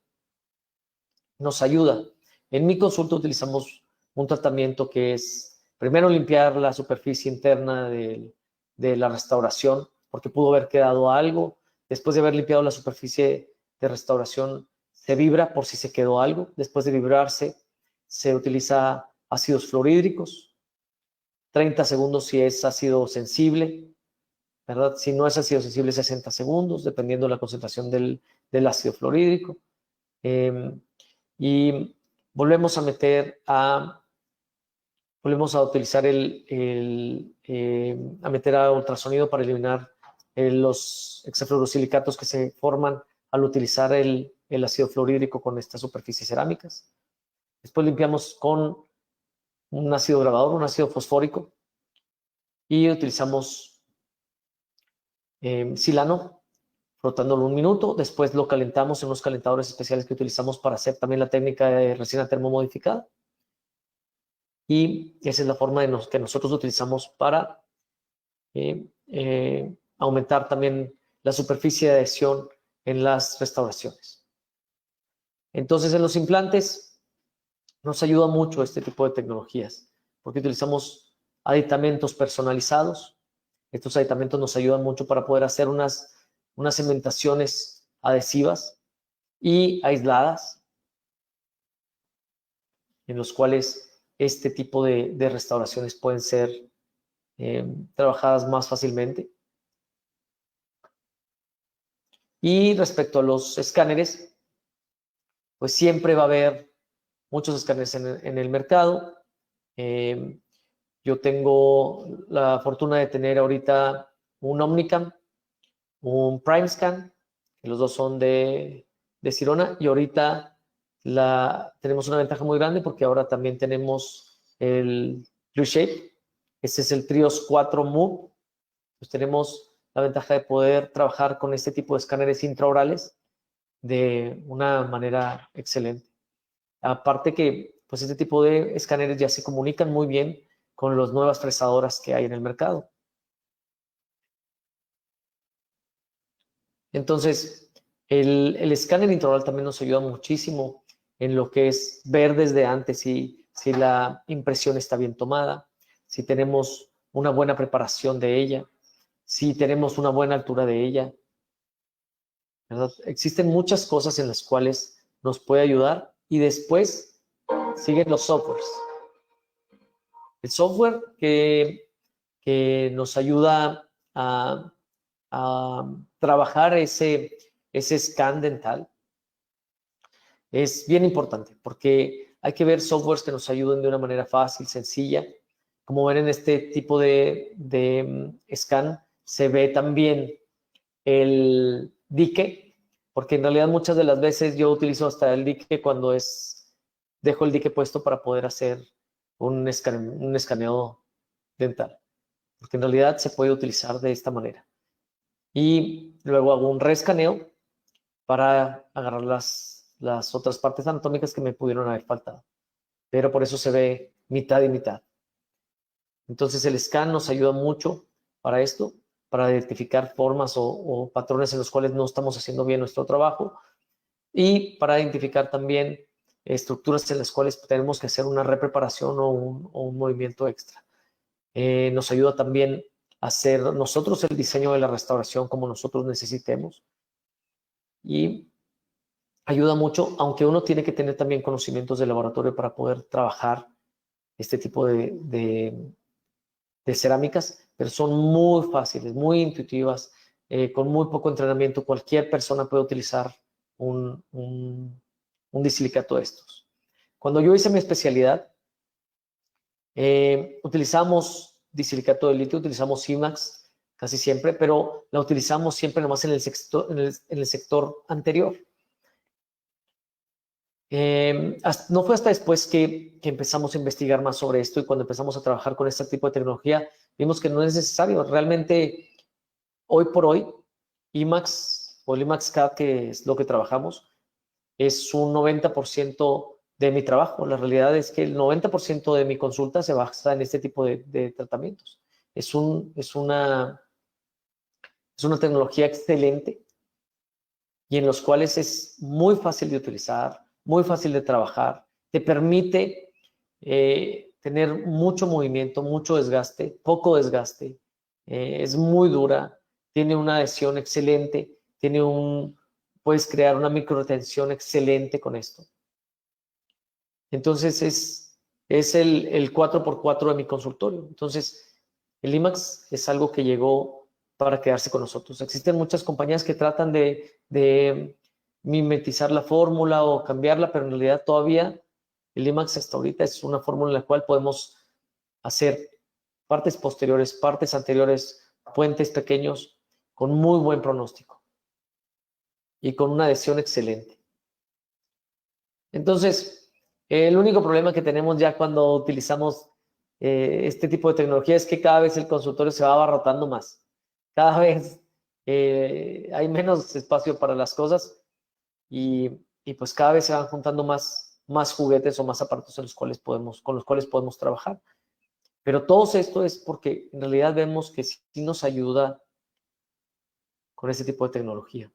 nos ayuda. En mi consulta utilizamos un tratamiento que es primero limpiar la superficie interna de la restauración, porque pudo haber quedado algo. Después de haber limpiado la superficie de restauración, se vibra por si se quedó algo. Después de vibrarse, se utiliza ácidos fluorhídricos. 30 segundos si es ácido sensible, ¿verdad? Si no es ácido sensible, 60 segundos, dependiendo de la concentración del ácido fluorhídrico. Y volvemos a utilizar a meter a ultrasonido para eliminar los hexafluorosilicatos que se forman al utilizar el ácido fluorhídrico con estas superficies cerámicas. Después limpiamos con un ácido grabador, un ácido fosfórico, y utilizamos silano, frotándolo 1 minuto. Después lo calentamos en unos calentadores especiales que utilizamos para hacer también la técnica de resina termomodificada. Y esa es la forma que nosotros utilizamos para aumentar también la superficie de adhesión en las restauraciones. Entonces, en los implantes nos ayuda mucho este tipo de tecnologías, porque utilizamos aditamentos personalizados. Estos aditamentos nos ayudan mucho para poder hacer unas cementaciones adhesivas y aisladas, en los cuales este tipo de restauraciones pueden ser trabajadas más fácilmente. Y respecto a los escáneres, pues siempre va a haber muchos escáneres en el mercado. Yo tengo la fortuna de tener ahorita un Omnicam, un PrimeScan, que los dos son de Sirona, y ahorita tenemos una ventaja muy grande porque ahora también tenemos el TrueShape. Este es el Trios 4 Move. Pues tenemos la ventaja de poder trabajar con este tipo de escáneres intraorales de una manera excelente. Aparte que pues este tipo de escáneres ya se comunican muy bien con las nuevas fresadoras que hay en el mercado. Entonces, el escáner intraoral también nos ayuda muchísimo en lo que es ver desde antes si la impresión está bien tomada, si tenemos una buena preparación de ella, si tenemos una buena altura de ella, ¿verdad? Existen muchas cosas en las cuales nos puede ayudar y después siguen los softwares. El software que nos ayuda a trabajar ese scan dental es bien importante porque hay que ver softwares que nos ayuden de una manera fácil, sencilla. Como ven en este tipo de scan, se ve también el dique, porque en realidad muchas de las veces yo utilizo hasta el dique cuando dejo el dique puesto para poder hacer un escaneo dental, porque en realidad se puede utilizar de esta manera. Y luego hago un reescaneo para agarrar las otras partes anatómicas que me pudieron haber faltado. Pero por eso se ve mitad y mitad. Entonces el scan nos ayuda mucho para esto, para identificar formas o patrones en los cuales no estamos haciendo bien nuestro trabajo y para identificar también estructuras en las cuales tenemos que hacer una repreparación o un movimiento extra. Nos ayuda también a hacer nosotros el diseño de la restauración como nosotros necesitemos y ayuda mucho, aunque uno tiene que tener también conocimientos de laboratorio para poder trabajar este tipo de cerámicas, pero son muy fáciles, muy intuitivas, con muy poco entrenamiento. Cualquier persona puede utilizar un disilicato de estos. Cuando yo hice mi especialidad, utilizamos disilicato de litio, utilizamos Simax casi siempre, pero la utilizamos siempre nomás en el sector anterior. No fue hasta después que empezamos a investigar más sobre esto y cuando empezamos a trabajar con este tipo de tecnología, vimos que no es necesario. Realmente, hoy por hoy, IMAX o el IMAX CAD, que es lo que trabajamos, es un 90% de mi trabajo. La realidad es que el 90% de mi consulta se basa en este tipo de tratamientos. Es una tecnología excelente y en los cuales es muy fácil de utilizar, muy fácil de trabajar, te permite tener mucho movimiento, mucho desgaste, poco desgaste, es muy dura, tiene una adhesión excelente, puedes crear una microretención excelente con esto. Entonces es el 4x4 de mi consultorio. Entonces el IMAX es algo que llegó para quedarse con nosotros. Existen muchas compañías que tratan de mimetizar la fórmula o cambiarla, pero en realidad todavía el IMAX hasta ahorita es una fórmula en la cual podemos hacer partes posteriores, partes anteriores, puentes pequeños con muy buen pronóstico y con una adhesión excelente. Entonces, el único problema que tenemos ya cuando utilizamos este tipo de tecnología es que cada vez el consultorio se va abarrotando más. Cada vez hay menos espacio para las cosas y pues cada vez se van juntando más juguetes o más aparatos con los cuales podemos trabajar. Pero todo esto es porque en realidad vemos que sí nos ayuda con este tipo de tecnología.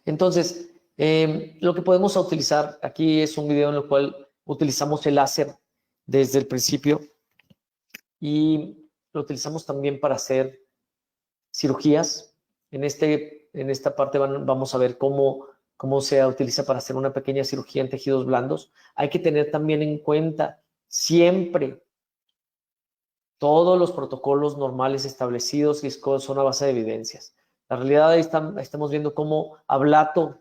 Entonces, lo que podemos utilizar aquí es un video en el cual utilizamos el láser desde el principio y lo utilizamos también para hacer cirugías. En esta parte vamos a ver cómo se utiliza para hacer una pequeña cirugía en tejidos blandos. Hay que tener también en cuenta siempre todos los protocolos normales establecidos y son a base de evidencias. La realidad ahí estamos viendo cómo ablato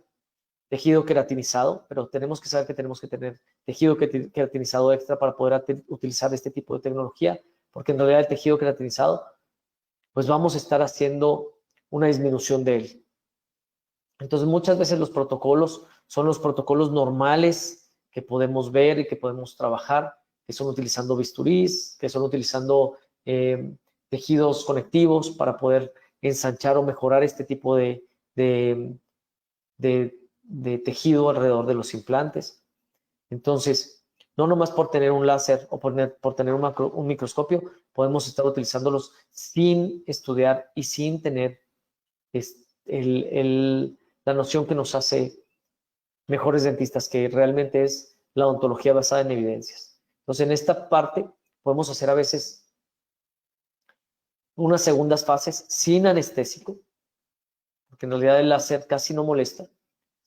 tejido queratinizado, pero tenemos que saber que tenemos que tener tejido queratinizado extra para poder utilizar este tipo de tecnología, porque en realidad el tejido queratinizado, pues vamos a estar haciendo una disminución de él. Entonces, muchas veces los protocolos son los protocolos normales que podemos ver y que podemos trabajar, que son utilizando bisturís, que son utilizando tejidos conectivos para poder ensanchar o mejorar este tipo de tejido alrededor de los implantes. Entonces, no nomás por tener un láser o por tener un microscopio, podemos estar utilizándolos sin estudiar y sin tener la noción que nos hace mejores dentistas, que realmente es la odontología basada en evidencias. Entonces, en esta parte podemos hacer a veces unas segundas fases sin anestésico, porque en realidad el láser casi no molesta.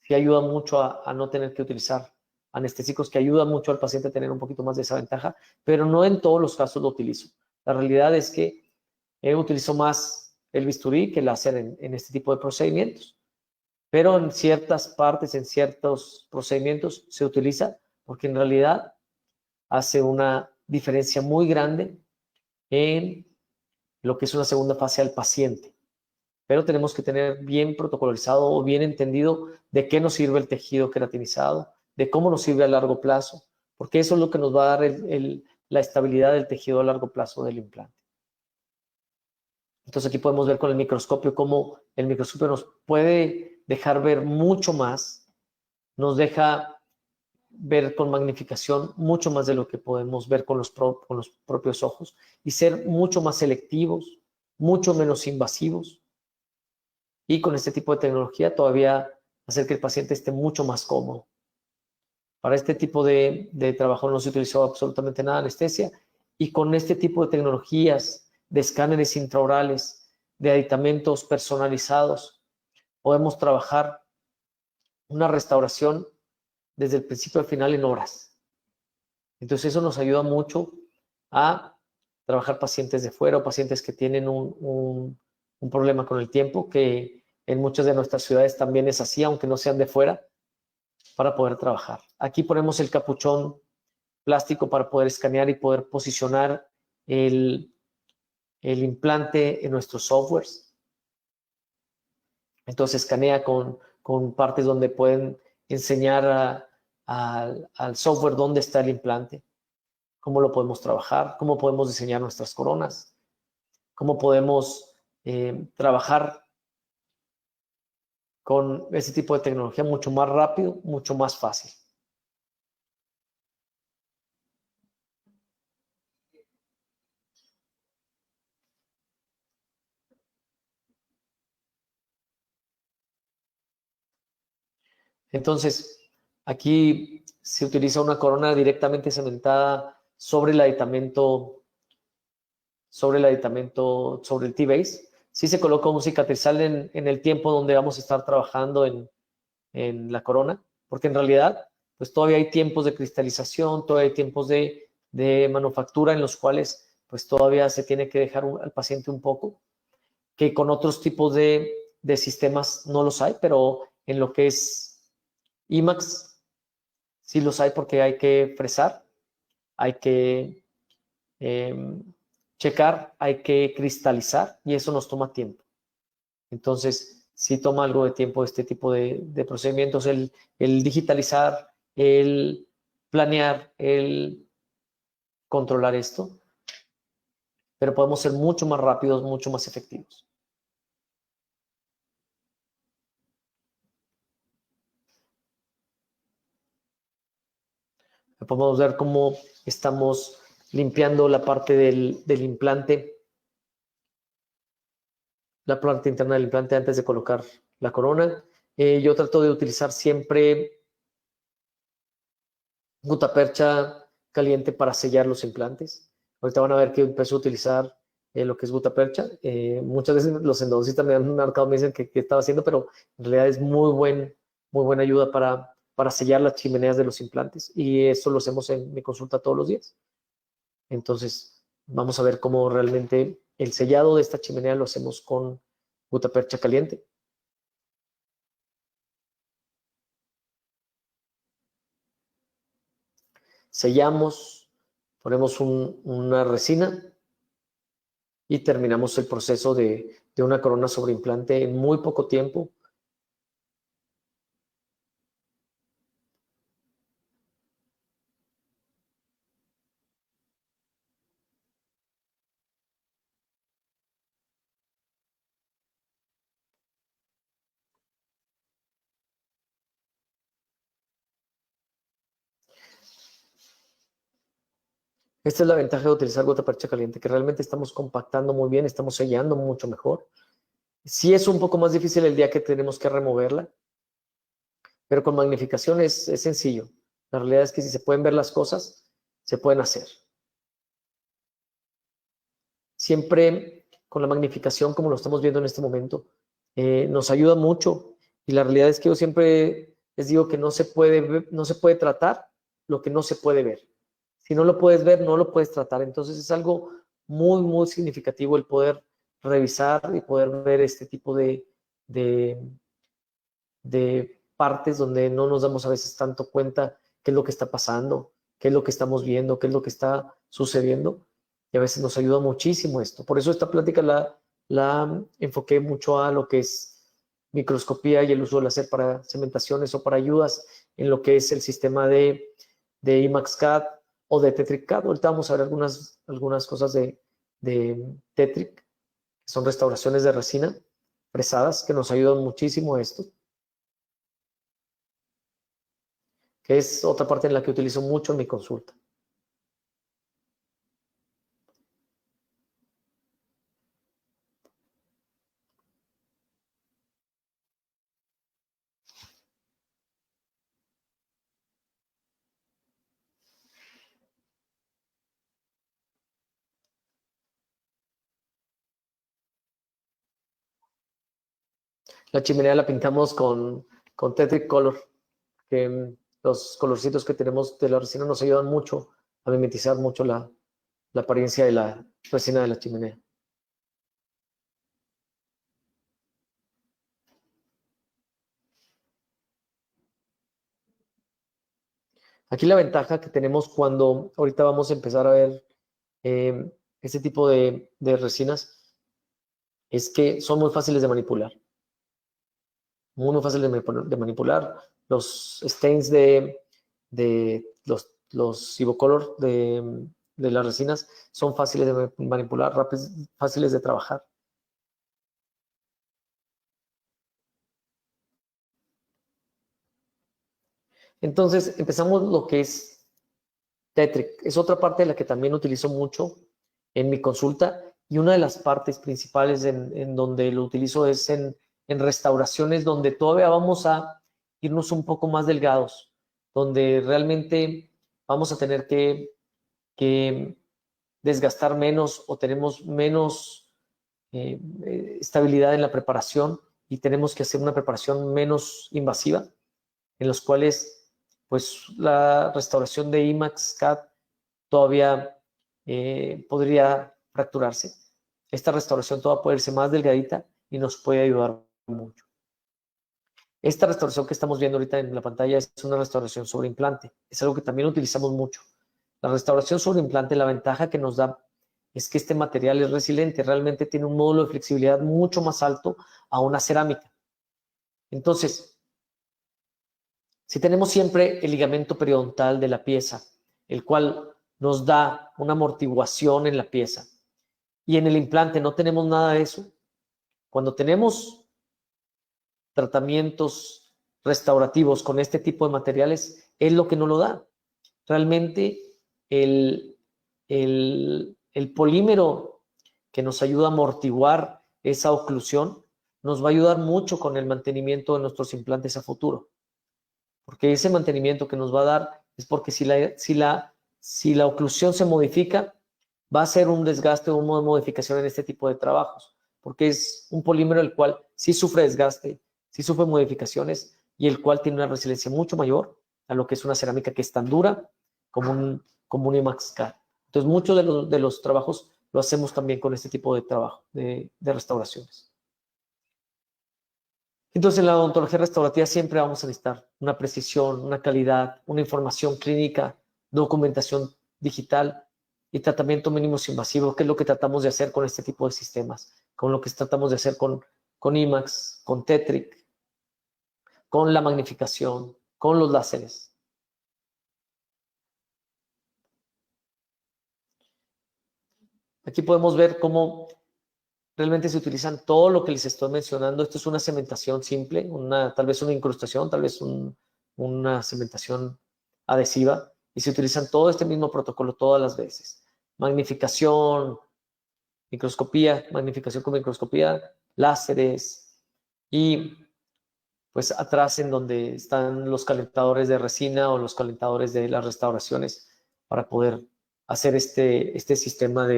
Sí ayuda mucho a no tener que utilizar anestésicos, que ayuda mucho al paciente a tener un poquito más de esa ventaja, pero no en todos los casos lo utilizo. La realidad es que utilizo más el bisturí que el láser en este tipo de procedimientos, pero en ciertas partes, en ciertos procedimientos se utiliza porque en realidad hace una diferencia muy grande en lo que es una segunda fase al paciente. Pero tenemos que tener bien protocolarizado o bien entendido de qué nos sirve el tejido queratinizado, de cómo nos sirve a largo plazo, porque eso es lo que nos va a dar la estabilidad del tejido a largo plazo del implante. Entonces aquí podemos ver con el microscopio cómo el microscopio nos puede dejar ver mucho más, nos deja ver con magnificación mucho más de lo que podemos ver con los propios ojos y ser mucho más selectivos, mucho menos invasivos. Y con este tipo de tecnología todavía hacer que el paciente esté mucho más cómodo. Para este tipo de trabajo no se utilizó absolutamente nada de anestesia y con este tipo de tecnologías de escáneres intraorales, de aditamentos personalizados, podemos trabajar una restauración desde el principio al final en horas. Entonces eso nos ayuda mucho a trabajar pacientes de fuera o pacientes que tienen un problema con el tiempo, que en muchas de nuestras ciudades también es así, aunque no sean de fuera, para poder trabajar. Aquí ponemos el capuchón plástico para poder escanear y poder posicionar el implante en nuestros softwares. Entonces escanea con partes donde pueden enseñar al software dónde está el implante, cómo lo podemos trabajar, cómo podemos diseñar nuestras coronas, cómo podemos trabajar con ese tipo de tecnología mucho más rápido, mucho más fácil. Entonces, aquí se utiliza una corona directamente cementada sobre el aditamento, sobre el T-base. Sí se coloca un cicatrizal en el tiempo donde vamos a estar trabajando en la corona, porque en realidad, pues todavía hay tiempos de cristalización, todavía hay tiempos de manufactura en los cuales, pues todavía se tiene que dejar al paciente un poco, que con otros tipos de sistemas no los hay, pero en lo que es IMAX sí los hay porque hay que fresar, hay que checar, hay que cristalizar y eso nos toma tiempo. Entonces, sí toma algo de tiempo este tipo de procedimientos, el digitalizar, el planear, el controlar esto, pero podemos ser mucho más rápidos, mucho más efectivos. Podemos ver cómo estamos limpiando la parte del implante, la parte interna del implante antes de colocar la corona. Yo trato de utilizar siempre gutapercha caliente para sellar los implantes. Ahorita van a ver que empiezo a utilizar lo que es gutapercha. Muchas veces los endodoncistas me han marcado, me dicen que estaba haciendo, pero en realidad es muy buena ayuda para sellar las chimeneas de los implantes. Y eso lo hacemos en mi consulta todos los días. Entonces, vamos a ver cómo realmente el sellado de esta chimenea lo hacemos con gutapercha caliente. Sellamos, ponemos una resina y terminamos el proceso de una corona sobre implante en muy poco tiempo. Esta es la ventaja de utilizar gutapercha caliente, que realmente estamos compactando muy bien, estamos sellando mucho mejor. Sí es un poco más difícil el día que tenemos que removerla, pero con magnificación es sencillo. La realidad es que si se pueden ver las cosas, se pueden hacer. Siempre con la magnificación, como lo estamos viendo en este momento, nos ayuda mucho. Y la realidad es que yo siempre les digo que no se puede tratar lo que no se puede ver. Si no lo puedes ver, no lo puedes tratar. Entonces es algo muy significativo el poder revisar y poder ver este tipo de partes donde no nos damos a veces tanto cuenta qué es lo que está pasando, qué es lo que estamos viendo, qué es lo que está sucediendo. Y a veces nos ayuda muchísimo esto. Por eso esta plática la enfoqué mucho a lo que es microscopía y el uso del láser para cementaciones o para ayudas en lo que es el sistema de IMAX-CAD o de Tetric-CAD. Ahorita vamos a ver algunas cosas de Tetric, que son restauraciones de resina fresadas, que nos ayudan muchísimo a esto, que es otra parte en la que utilizo mucho en mi consulta. La chimenea la pintamos con Tetric Color, que los colorcitos que tenemos de la resina nos ayudan mucho a mimetizar mucho la apariencia de la resina de la chimenea. Aquí la ventaja que tenemos cuando ahorita vamos a empezar a ver este tipo de resinas es que son muy fáciles de manipular. muy, muy fáciles de manipular. Los stains de los Ivocolor de las resinas son fáciles de manipular, rápidos, fáciles de trabajar. Entonces, empezamos lo que es Tetric. Es otra parte de la que también utilizo mucho en mi consulta, y una de las partes principales en donde lo utilizo es en restauraciones donde todavía vamos a irnos un poco más delgados, donde realmente vamos a tener que desgastar menos o tenemos menos estabilidad en la preparación y tenemos que hacer una preparación menos invasiva, en los cuales pues la restauración de IMAX CAD todavía podría fracturarse. Esta restauración todavía puede irse más delgadita y nos puede ayudar mucho. Esta restauración que estamos viendo ahorita en la pantalla es una restauración sobre implante. Es algo que también utilizamos mucho. La restauración sobre implante, la ventaja que nos da es que este material es resiliente, realmente tiene un módulo de flexibilidad mucho más alto a una cerámica. Entonces, si tenemos siempre el ligamento periodontal de la pieza, el cual nos da una amortiguación en la pieza, y en el implante no tenemos nada de eso, cuando tenemos tratamientos restaurativos con este tipo de materiales, es lo que nos lo da. Realmente el polímero que nos ayuda a amortiguar esa oclusión nos va a ayudar mucho con el mantenimiento de nuestros implantes a futuro. Porque ese mantenimiento que nos va a dar es porque si la oclusión se modifica, va a ser un desgaste o una modificación en este tipo de trabajos, porque es un polímero el cual sí sufre desgaste, sí sufre modificaciones y el cual tiene una resiliencia mucho mayor a lo que es una cerámica que es tan dura como un IMAX CAD. Entonces, muchos de los trabajos lo hacemos también con este tipo de trabajo, de restauraciones. Entonces, en la odontología restaurativa siempre vamos a necesitar una precisión, una calidad, una información clínica, documentación digital y tratamiento mínimo invasivo, que es lo que tratamos de hacer con este tipo de sistemas, con lo que tratamos de hacer con IMAX, con Tetric, con la magnificación, con los láseres. Aquí podemos ver cómo realmente se utilizan todo lo que les estoy mencionando. Esto es una cementación simple, tal vez una incrustación, tal vez una cementación adhesiva, y se utilizan todo este mismo protocolo todas las veces. Magnificación, microscopía, magnificación con microscopía, láseres, y pues atrás en donde están los calentadores de resina o los calentadores de las restauraciones para poder hacer este sistema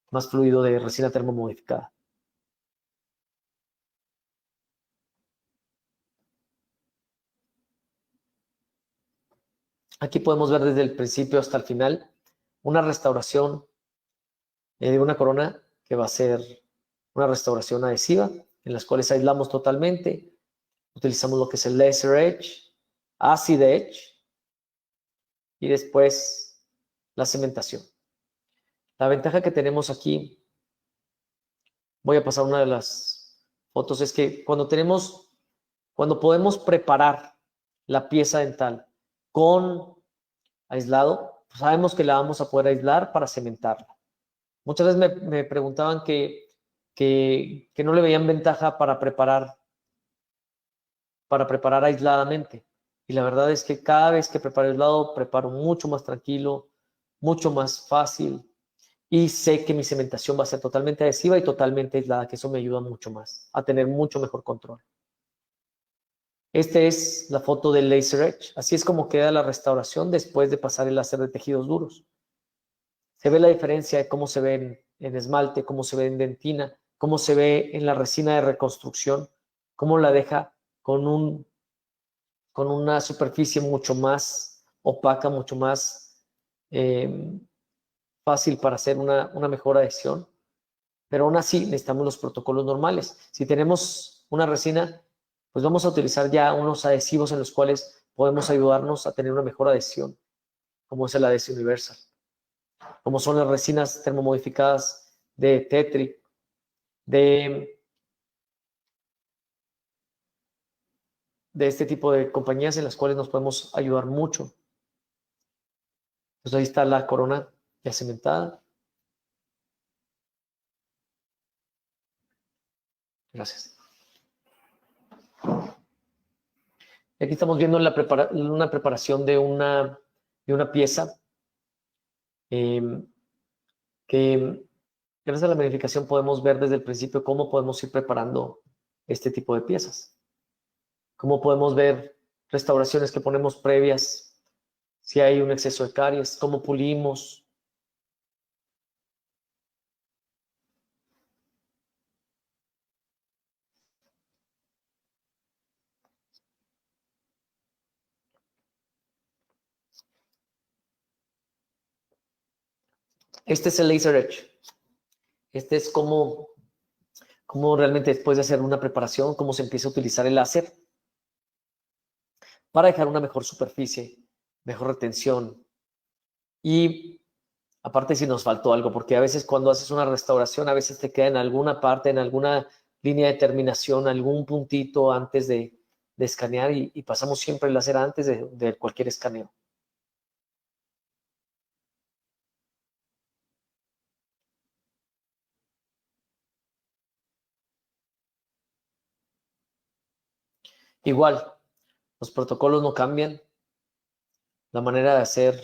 más fluido de resina termomodificada. Aquí podemos ver desde el principio hasta el final una restauración de una corona que va a ser una restauración adhesiva, en las cuales aislamos totalmente, utilizamos lo que es el laser edge, acid edge y después la cementación. La ventaja que tenemos aquí, voy a pasar una de las fotos, es que cuando podemos preparar la pieza dental con aislado, pues sabemos que la vamos a poder aislar para cementarla. Muchas veces me preguntaban que no le veían ventaja para preparar aisladamente. Y la verdad es que cada vez que preparo aislado, preparo mucho más tranquilo, mucho más fácil, y sé que mi cementación va a ser totalmente adhesiva y totalmente aislada, que eso me ayuda mucho más a tener mucho mejor control. Esta es la foto del laser edge. Así es como queda la restauración después de pasar el láser de tejidos duros. Se ve la diferencia de cómo se ve en esmalte, cómo se ve en dentina, cómo se ve en la resina de reconstrucción, cómo la deja con una superficie mucho más opaca, mucho más fácil para hacer una mejor adhesión. Pero aún así necesitamos los protocolos normales. Si tenemos una resina, pues vamos a utilizar ya unos adhesivos en los cuales podemos ayudarnos a tener una mejor adhesión, como es el Adhesive Universal, como son las resinas termomodificadas de Tetric, de este tipo de compañías en las cuales nos podemos ayudar mucho. Entonces ahí está la corona ya cementada. Gracias. Aquí estamos viendo una preparación de una pieza que gracias a la magnificación podemos ver desde el principio cómo podemos ir preparando este tipo de piezas. Cómo podemos ver restauraciones que ponemos previas, si hay un exceso de caries, cómo pulimos. Este es el laser edge. Este es cómo realmente después de hacer una preparación, cómo se empieza a utilizar el láser para dejar una mejor superficie, mejor retención. Y aparte si nos faltó algo, porque a veces cuando haces una restauración, a veces te queda en alguna parte, en alguna línea de terminación, algún puntito antes de escanear y pasamos siempre el láser antes de cualquier escaneo. Igual, los protocolos no cambian, la manera de hacer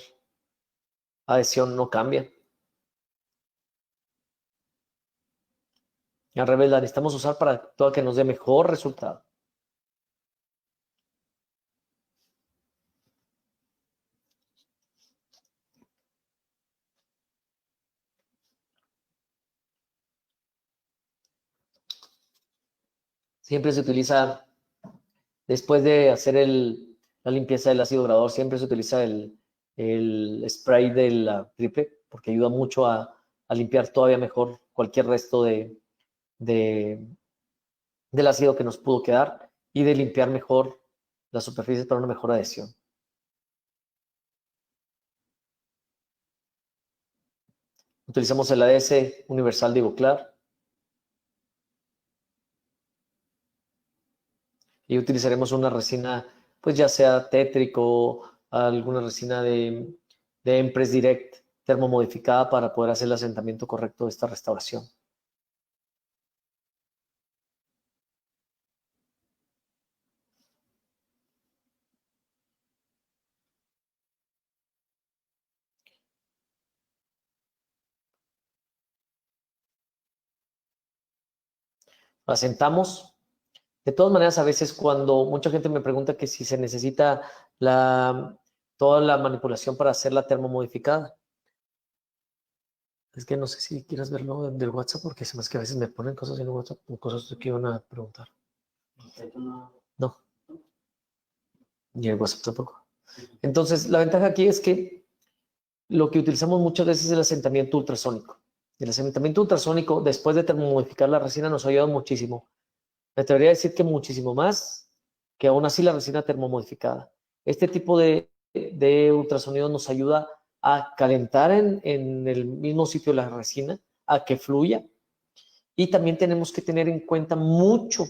adhesión no cambia. Al revés, la necesitamos usar para todo que nos dé mejor resultado. Siempre se utiliza, después de hacer la limpieza del ácido graduador, siempre se utiliza el spray del triple, porque ayuda mucho a limpiar todavía mejor cualquier resto del ácido que nos pudo quedar y de limpiar mejor las superficies para una mejor adhesión. Utilizamos el ADS universal de Ivoclar. Y utilizaremos una resina, pues ya sea tétrico, alguna resina de Empress Direct termomodificada para poder hacer el asentamiento correcto de esta restauración. Asentamos. De todas maneras, a veces cuando mucha gente me pregunta que si se necesita toda la manipulación para hacer la termomodificada. Es que no sé si quieras verlo del WhatsApp, porque es más que a veces me ponen cosas en el WhatsApp o cosas que iban a preguntar. No. Ni el WhatsApp tampoco. Entonces, la ventaja aquí es que lo que utilizamos muchas veces es el asentamiento ultrasónico. El asentamiento ultrasónico, después de termomodificar la resina, nos ha ayudado muchísimo. Me atrevería a decir que muchísimo más que aún así la resina termomodificada. Este tipo de ultrasonido nos ayuda a calentar en el mismo sitio la resina, a que fluya. Y también tenemos que tener en cuenta mucho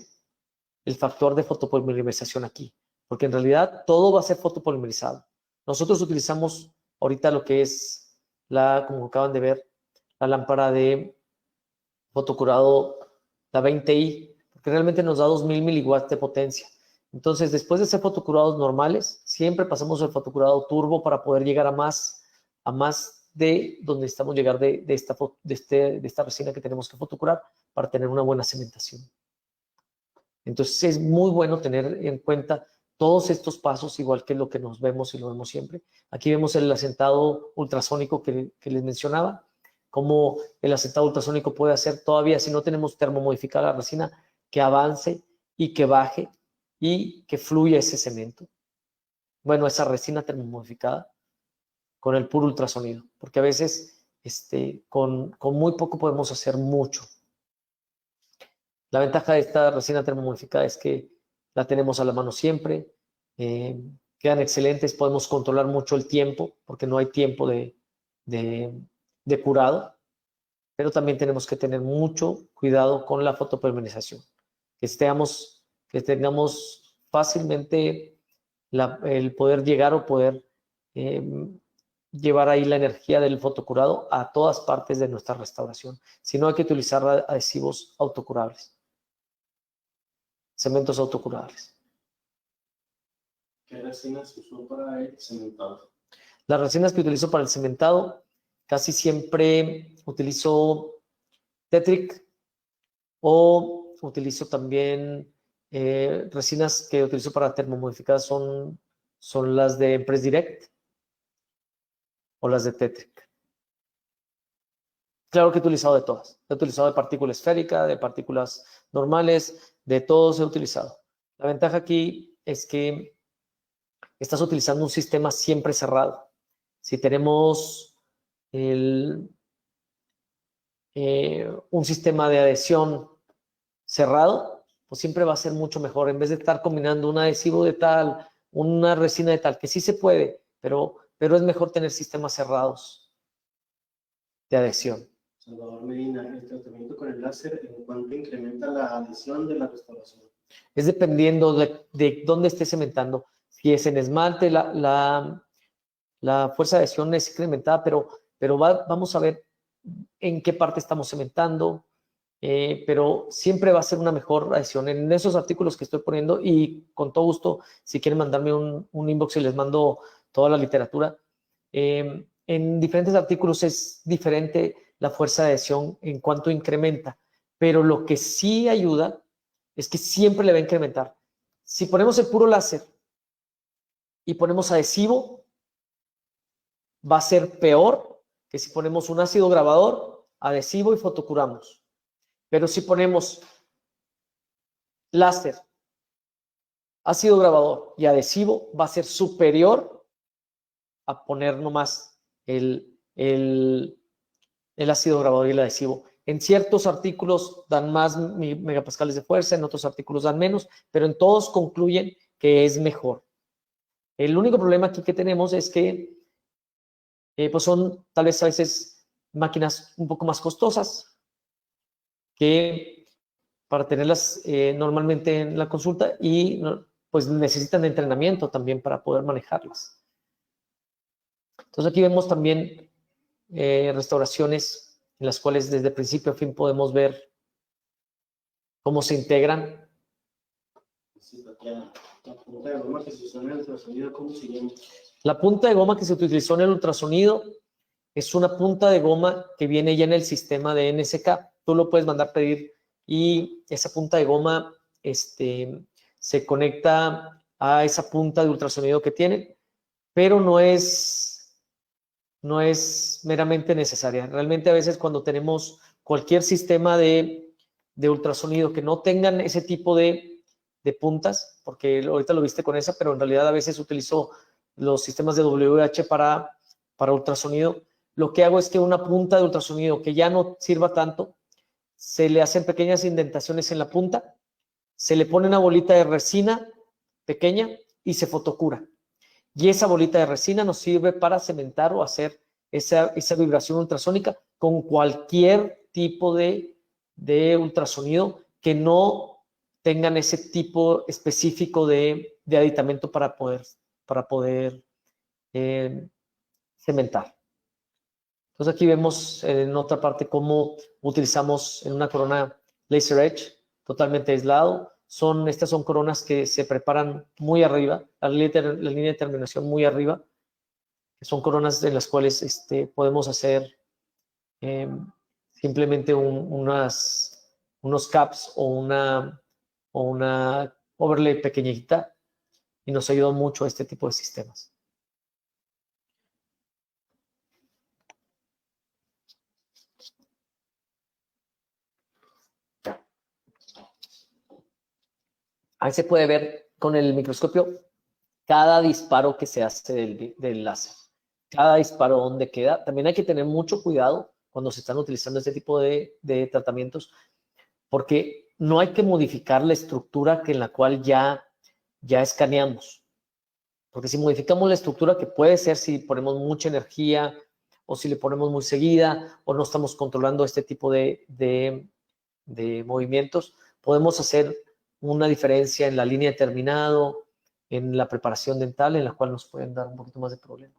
el factor de fotopolimerización aquí, porque en realidad todo va a ser fotopolimerizado. Nosotros utilizamos ahorita lo que es como acaban de ver, la lámpara de fotocurado, la 20i, porque realmente nos da 2000 miliwatts de potencia. Entonces, después de hacer fotocurados normales, siempre pasamos el fotocurado turbo para poder llegar a más de donde necesitamos llegar de esta resina que tenemos que fotocurar para tener una buena cementación. Entonces, es muy bueno tener en cuenta todos estos pasos, igual que lo que nos vemos y lo vemos siempre. Aquí vemos el asentado ultrasónico que les mencionaba, cómo el asentado ultrasónico puede hacer todavía, si no tenemos termomodificada la resina, que avance y que baje y que fluya ese cemento. Bueno, esa resina termomodificada con el puro ultrasonido, porque a veces con muy poco podemos hacer mucho. La ventaja de esta resina termomodificada es que la tenemos a la mano siempre, quedan excelentes, podemos controlar mucho el tiempo, porque no hay tiempo de curado, pero también tenemos que tener mucho cuidado con la fotopolimerización, que tengamos fácilmente el poder llegar o poder llevar ahí la energía del fotocurado a todas partes de nuestra restauración. Si no, hay que utilizar adhesivos autocurables, cementos autocurables. ¿Qué resinas se usó para el cementado? Las resinas que utilizo para el cementado, casi siempre utilizo Tetric o utilizo también resinas que utilizo para termomodificadas son las de Press Direct o las de Tetric. Claro que he utilizado de todas. He utilizado de partícula esférica, de partículas normales, de todos he utilizado. La ventaja aquí es que estás utilizando un sistema siempre cerrado. Si tenemos un sistema de adhesión cerrado, pues siempre va a ser mucho mejor. En vez de estar combinando un adhesivo de tal, una resina de tal, que sí se puede, pero es mejor tener sistemas cerrados de adhesión. Salvador Medina, el tratamiento con el láser, ¿en cuánto incrementa la adhesión de la restauración? Es dependiendo de dónde esté cementando. Si es en esmalte, la fuerza de adhesión es incrementada, pero vamos a ver en qué parte estamos cementando, pero siempre va a ser una mejor adhesión. En esos artículos que estoy poniendo, y con todo gusto, si quieren mandarme un inbox y les mando toda la literatura, en diferentes artículos es diferente la fuerza de adhesión en cuanto incrementa, pero lo que sí ayuda es que siempre le va a incrementar. Si ponemos el puro láser y ponemos adhesivo, va a ser peor que si ponemos un ácido grabador, adhesivo y fotocuramos. Pero si ponemos láser, ácido grabador y adhesivo, va a ser superior a poner nomás el ácido grabador y el adhesivo. En ciertos artículos dan más megapascales de fuerza, en otros artículos dan menos, pero en todos concluyen que es mejor. El único problema aquí que tenemos es que pues son tal vez a veces máquinas un poco más costosas que para tenerlas normalmente en la consulta y pues necesitan de entrenamiento también para poder manejarlas. Entonces aquí vemos también restauraciones en las cuales desde principio a fin podemos ver cómo se integran. Sí, Tatiana, la punta de goma que se usó en el ultrasonido, ¿cómo se llama? La punta de goma que se utilizó en el ultrasonido es una punta de goma que viene ya en el sistema de NSK. Tú lo puedes mandar pedir y esa punta de goma se conecta a esa punta de ultrasonido que tiene, pero no es meramente necesaria. Realmente a veces cuando tenemos cualquier sistema de ultrasonido que no tengan ese tipo de puntas, porque ahorita lo viste con esa, pero en realidad a veces utilizo los sistemas de WH para ultrasonido. Lo que hago es que una punta de ultrasonido que ya no sirva tanto, se le hacen pequeñas indentaciones en la punta, se le pone una bolita de resina pequeña y se fotocura. Y esa bolita de resina nos sirve para cementar o hacer esa vibración ultrasónica con cualquier tipo de ultrasonido que no tengan ese tipo específico de aditamento para poder cementar. Entonces aquí vemos en otra parte cómo utilizamos en una corona laser edge totalmente aislado. Estas son coronas que se preparan muy arriba, la línea de terminación muy arriba, que son coronas en las cuales podemos hacer simplemente unos caps o una overlay pequeñita, y nos ayuda mucho a este tipo de sistemas. Ahí se puede ver con el microscopio cada disparo que se hace del láser. Cada disparo donde queda. También hay que tener mucho cuidado cuando se están utilizando este tipo de tratamientos, porque no hay que modificar la estructura en la cual ya escaneamos. Porque si modificamos la estructura, que puede ser si ponemos mucha energía o si le ponemos muy seguida o no estamos controlando este tipo de movimientos, podemos hacer una diferencia en la línea de terminado, en la preparación dental, en la cual nos pueden dar un poquito más de problema.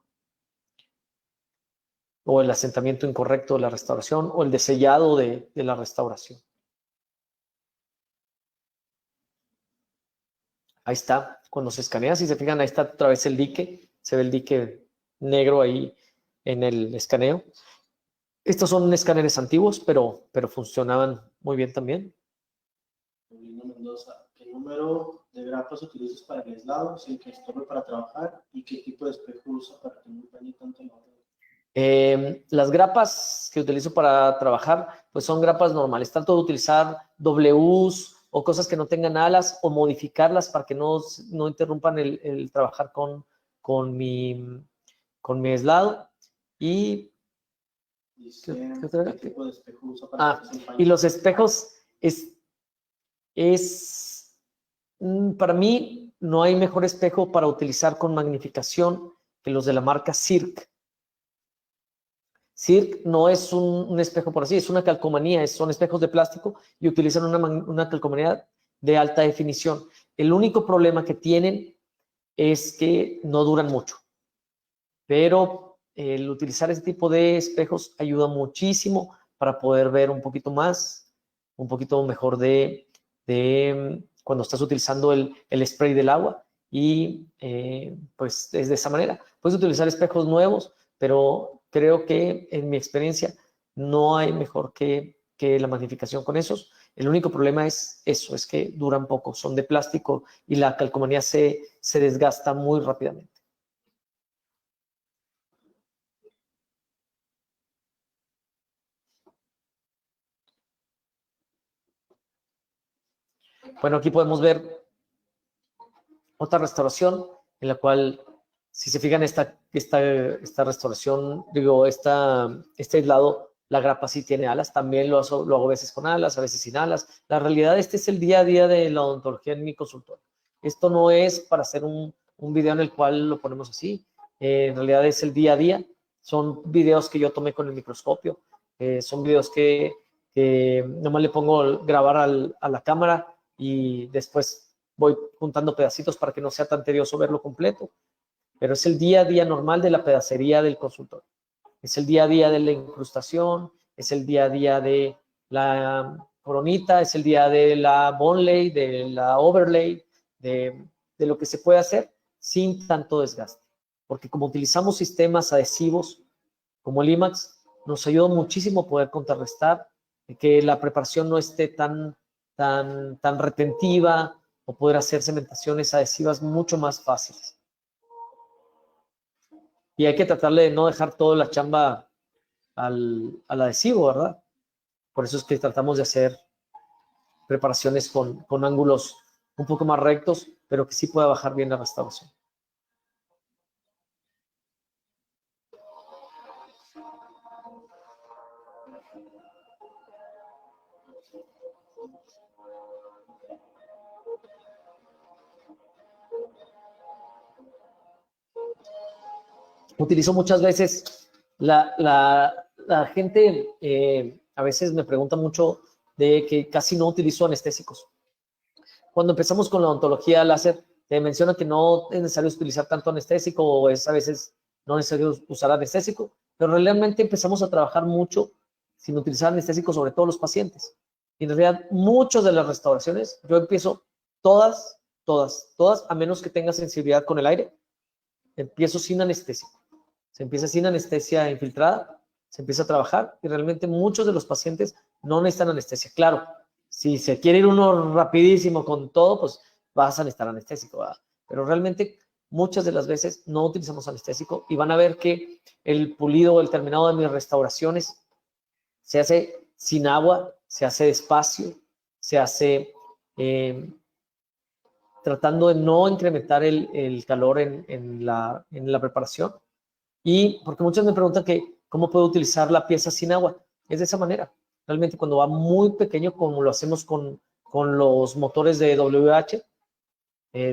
O el asentamiento incorrecto de la restauración, o el desellado de la restauración. Ahí está, cuando se escanea, si se fijan, ahí está otra vez el dique, se ve el dique negro ahí en el escaneo. Estos son escáneres antiguos, pero funcionaban muy bien también. Paulino Mendoza, ¿qué número de grapas utilizas para el aislado, sin que estorbe para trabajar? ¿Y qué tipo de espejo usas para que no empañe tanto la hoja? Las grapas que utilizo para trabajar, pues son grapas normales. Trato de utilizar Ws o cosas que no tengan alas, o modificarlas para que no interrumpan el trabajar con mi aislado. Y Dice, ¿qué tipo de espejo usa para que se empañe? Y los espejos para mí no hay mejor espejo para utilizar con magnificación que los de la marca Circ. Circ no es un espejo por así, es una calcomanía, son espejos de plástico y utilizan una calcomanía de alta definición. El único problema que tienen es que no duran mucho, pero el utilizar este tipo de espejos ayuda muchísimo para poder ver un poquito más, un poquito mejor de cuando estás utilizando el spray del agua, y pues es de esa manera. Puedes utilizar espejos nuevos, pero creo que en mi experiencia no hay mejor que la magnificación con esos. El único problema es eso, es que duran poco, son de plástico y la calcomanía se desgasta muy rápidamente. Bueno, aquí podemos ver otra restauración en la cual, si se fijan, esta restauración, este aislado, la grapa sí tiene alas. También lo hago a veces con alas, a veces sin alas. La realidad, este es el día a día de la odontología en mi consultorio. Esto no es para hacer un video en el cual lo ponemos así. En realidad es el día a día. Son videos que yo tomé con el microscopio. Son videos que nomás le pongo grabar a la cámara y después voy juntando pedacitos para que no sea tan tedioso verlo completo. Pero es el día a día normal de la pedacería del consultorio. Es el día a día de la incrustación, es el día a día de la coronita, es el día de la bonlay, de la overlay, de lo que se puede hacer sin tanto desgaste. Porque como utilizamos sistemas adhesivos como el IMAX, nos ayuda muchísimo a poder contrarrestar que la preparación no esté tan retentiva, o poder hacer cementaciones adhesivas mucho más fáciles. Y hay que tratarle de no dejar toda la chamba al adhesivo, ¿verdad? Por eso es que tratamos de hacer preparaciones con ángulos un poco más rectos, pero que sí pueda bajar bien la restauración. Utilizo muchas veces, la gente a veces me pregunta mucho de que casi no utilizo anestésicos. Cuando empezamos con la odontología láser, te menciona que no es necesario utilizar tanto anestésico, o es a veces no necesario usar anestésico, pero realmente empezamos a trabajar mucho sin utilizar anestésico, sobre todo los pacientes. Y en realidad, muchas de las restauraciones, yo empiezo todas, a menos que tenga sensibilidad con el aire, empiezo sin anestésico. Se empieza sin anestesia infiltrada, se empieza a trabajar, y realmente muchos de los pacientes no necesitan anestesia. Claro, si se quiere ir uno rapidísimo con todo, pues vas a necesitar anestésico, ¿verdad? Pero realmente muchas de las veces no utilizamos anestésico, y van a ver que el pulido o el terminado de mis restauraciones se hace sin agua, se hace despacio, se hace tratando de no incrementar el calor en la preparación. Y porque muchos me preguntan que cómo puedo utilizar la pieza sin agua. Es de esa manera. Realmente cuando va muy pequeño, como lo hacemos con los motores de WH,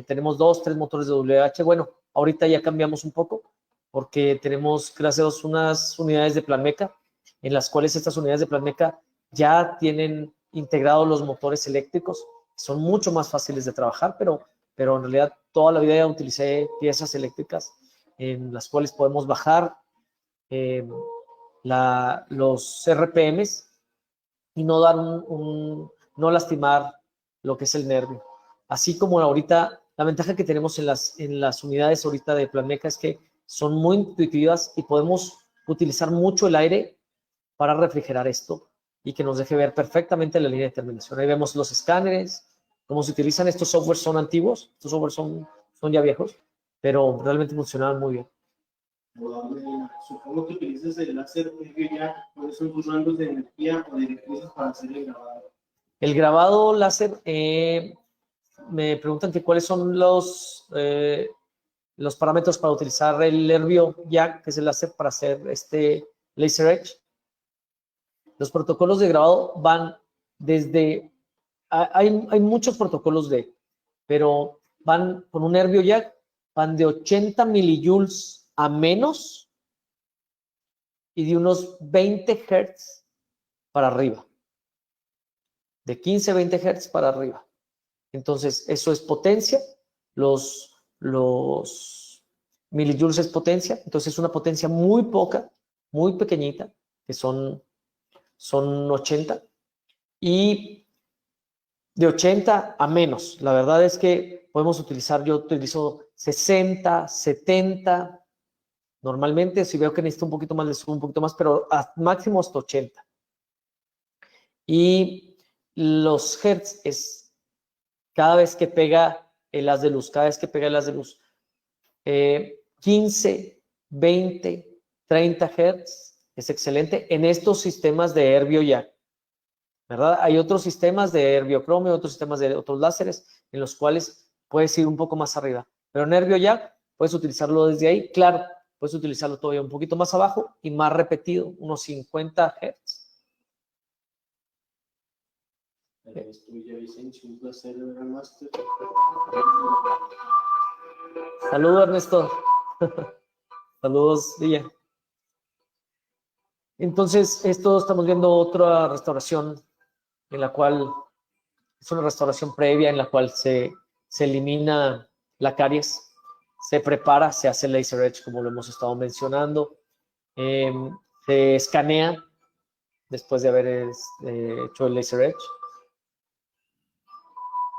tenemos 2, 3 motores de WH. Bueno, ahorita ya cambiamos un poco, porque tenemos, gracias a Dios, unas unidades de Planmeca, en las cuales estas unidades de Planmeca ya tienen integrados los motores eléctricos, son mucho más fáciles de trabajar, pero en realidad toda la vida ya utilicé piezas eléctricas en las cuales podemos bajar los RPMs y no dar no lastimar lo que es el nervio. Así como ahorita, la ventaja que tenemos en las unidades ahorita de Planmeca es que son muy intuitivas y podemos utilizar mucho el aire para refrigerar esto y que nos deje ver perfectamente la línea de terminación. Ahí vemos los escáneres, cómo se utilizan. Estos softwares son antiguos, estos softwares son ya viejos, pero realmente funcionaban muy bien. Supongo que utilizas el láser ya, ¿cuáles son tus rangos de energía o directrices para hacer el grabado? El grabado láser, me preguntan que cuáles son los parámetros para utilizar el Herbio Jack, que es el láser para hacer este Laser Edge. Los protocolos de grabado van desde, hay muchos protocolos pero van con un Herbio Jack, van de 80 millijoules a menos y de unos 20 Hz para arriba. De 15 a 20 Hz para arriba. Entonces, eso es potencia. Los millijoules es potencia. Entonces, es una potencia muy poca, muy pequeñita, que son 80. Y de 80 a menos. La verdad es que podemos utilizar, yo utilizo 60, 70. Normalmente, si veo que necesito un poquito más, le subo un poquito más, pero máximo hasta 80. Y los hertz es cada vez que pega el haz de luz, 15, 20, 30 hertz es excelente en estos sistemas de Herbio Jack, ¿verdad? Hay otros sistemas de Herbiochromio, otros sistemas de otros láseres en los cuales puedes ir un poco más arriba, pero en Herbio Jack puedes utilizarlo desde ahí, claro, puedes utilizarlo todavía un poquito más abajo y más repetido, unos 50 hertz. Un placer, Master. Saludos, Ernesto. Saludos, Villa. Entonces, estamos viendo otra restauración en la cual es una restauración previa en la cual se elimina la caries, se prepara, se hace laser edge como lo hemos estado mencionando, se escanea después de haber hecho el laser edge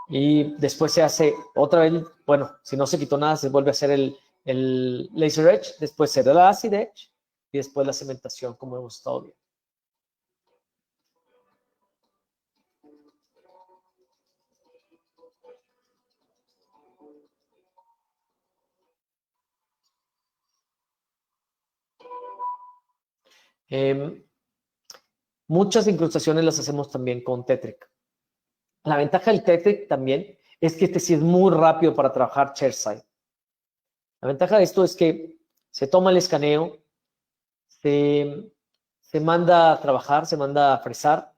y después se hace otra vez, bueno, si no se quitó nada, se vuelve a hacer el laser edge, después se da la acid edge y después la cementación como hemos estado viendo. Muchas incrustaciones las hacemos también con Tetric. La ventaja del Tetric también es que este sí es muy rápido para trabajar chairside. La ventaja de esto es que se toma el escaneo, se manda a trabajar, se manda a fresar,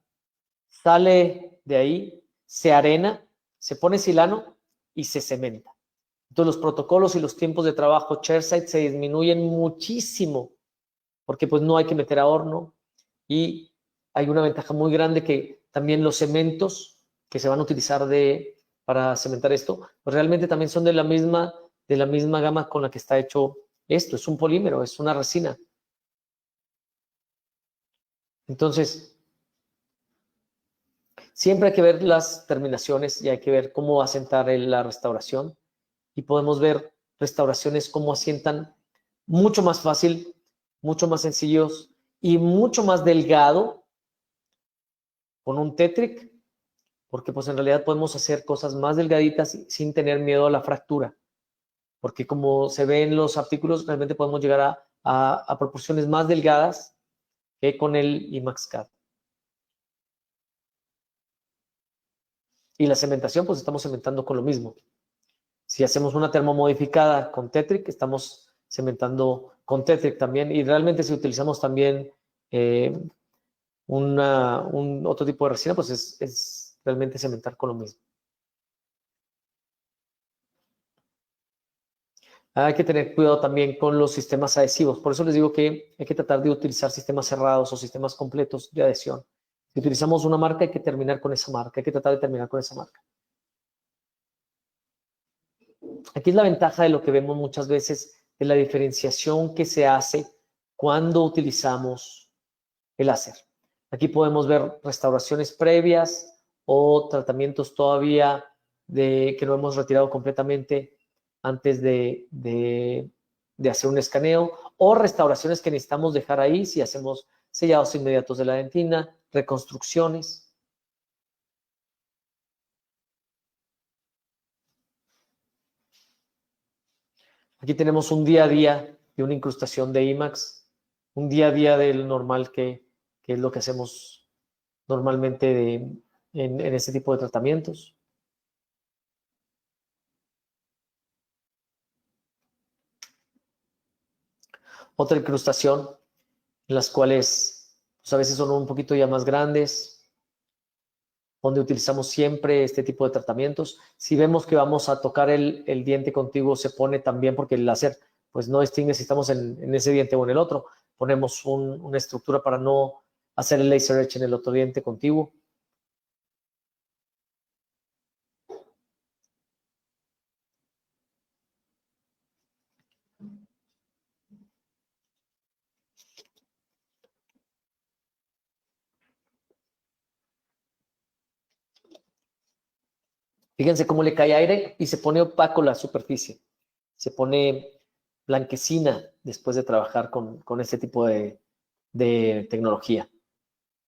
sale de ahí, se arena, se pone silano y se cementa. Entonces los protocolos y los tiempos de trabajo chairside se disminuyen muchísimo porque pues no hay que meter a horno y hay una ventaja muy grande que también los cementos que se van a utilizar para cementar esto, pues realmente también son de la misma gama con la que está hecho esto. Es un polímero, es una resina. Entonces, siempre hay que ver las terminaciones y hay que ver cómo asentar la restauración. Y podemos ver restauraciones cómo asientan mucho más fácil, mucho más sencillos y mucho más delgado con un Tetric, porque pues en realidad podemos hacer cosas más delgaditas sin tener miedo a la fractura, porque como se ve en los artículos, realmente podemos llegar a proporciones más delgadas que con el IMAX-CAD. Y la cementación, pues estamos cementando con lo mismo. Si hacemos una termomodificada con Tetric, estamos cementando con Tetric también, y realmente si utilizamos también otro tipo de resina, pues es realmente cementar con lo mismo. Hay que tener cuidado también con los sistemas adhesivos. Por eso les digo que hay que tratar de utilizar sistemas cerrados o sistemas completos de adhesión. Si utilizamos una marca, hay que terminar con esa marca. Hay que tratar de terminar con esa marca. Aquí es la ventaja de lo que vemos muchas veces, de la diferenciación que se hace cuando utilizamos el láser. Aquí podemos ver restauraciones previas o tratamientos todavía que no hemos retirado completamente antes de hacer un escaneo, o restauraciones que necesitamos dejar ahí si hacemos sellados inmediatos de la dentina, reconstrucciones. Aquí tenemos un día a día de una incrustación de IMAX, un día a día del normal que es lo que hacemos normalmente en este tipo de tratamientos. Otra incrustación, en las cuales pues, a veces son un poquito ya más grandes, donde utilizamos siempre este tipo de tratamientos. Si vemos que vamos a tocar el diente contiguo, se pone también, porque el láser pues no distingue si estamos en ese diente o en el otro. Ponemos una estructura para no hacer el laser etch en el otro diente contiguo. Fíjense cómo le cae aire y se pone opaco la superficie. Se pone blanquecina después de trabajar con este tipo de tecnología.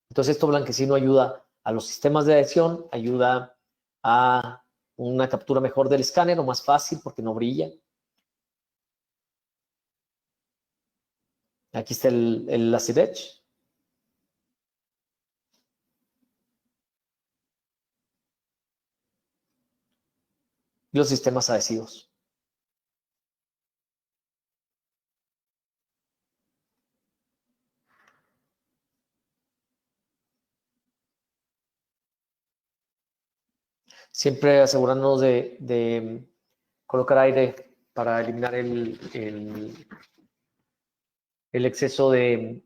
Entonces, esto blanquecino ayuda a los sistemas de adhesión, ayuda a una captura mejor del escáner o más fácil porque no brilla. Aquí está el acid etch. Y los sistemas adhesivos. Siempre asegurarnos de colocar aire para eliminar el exceso de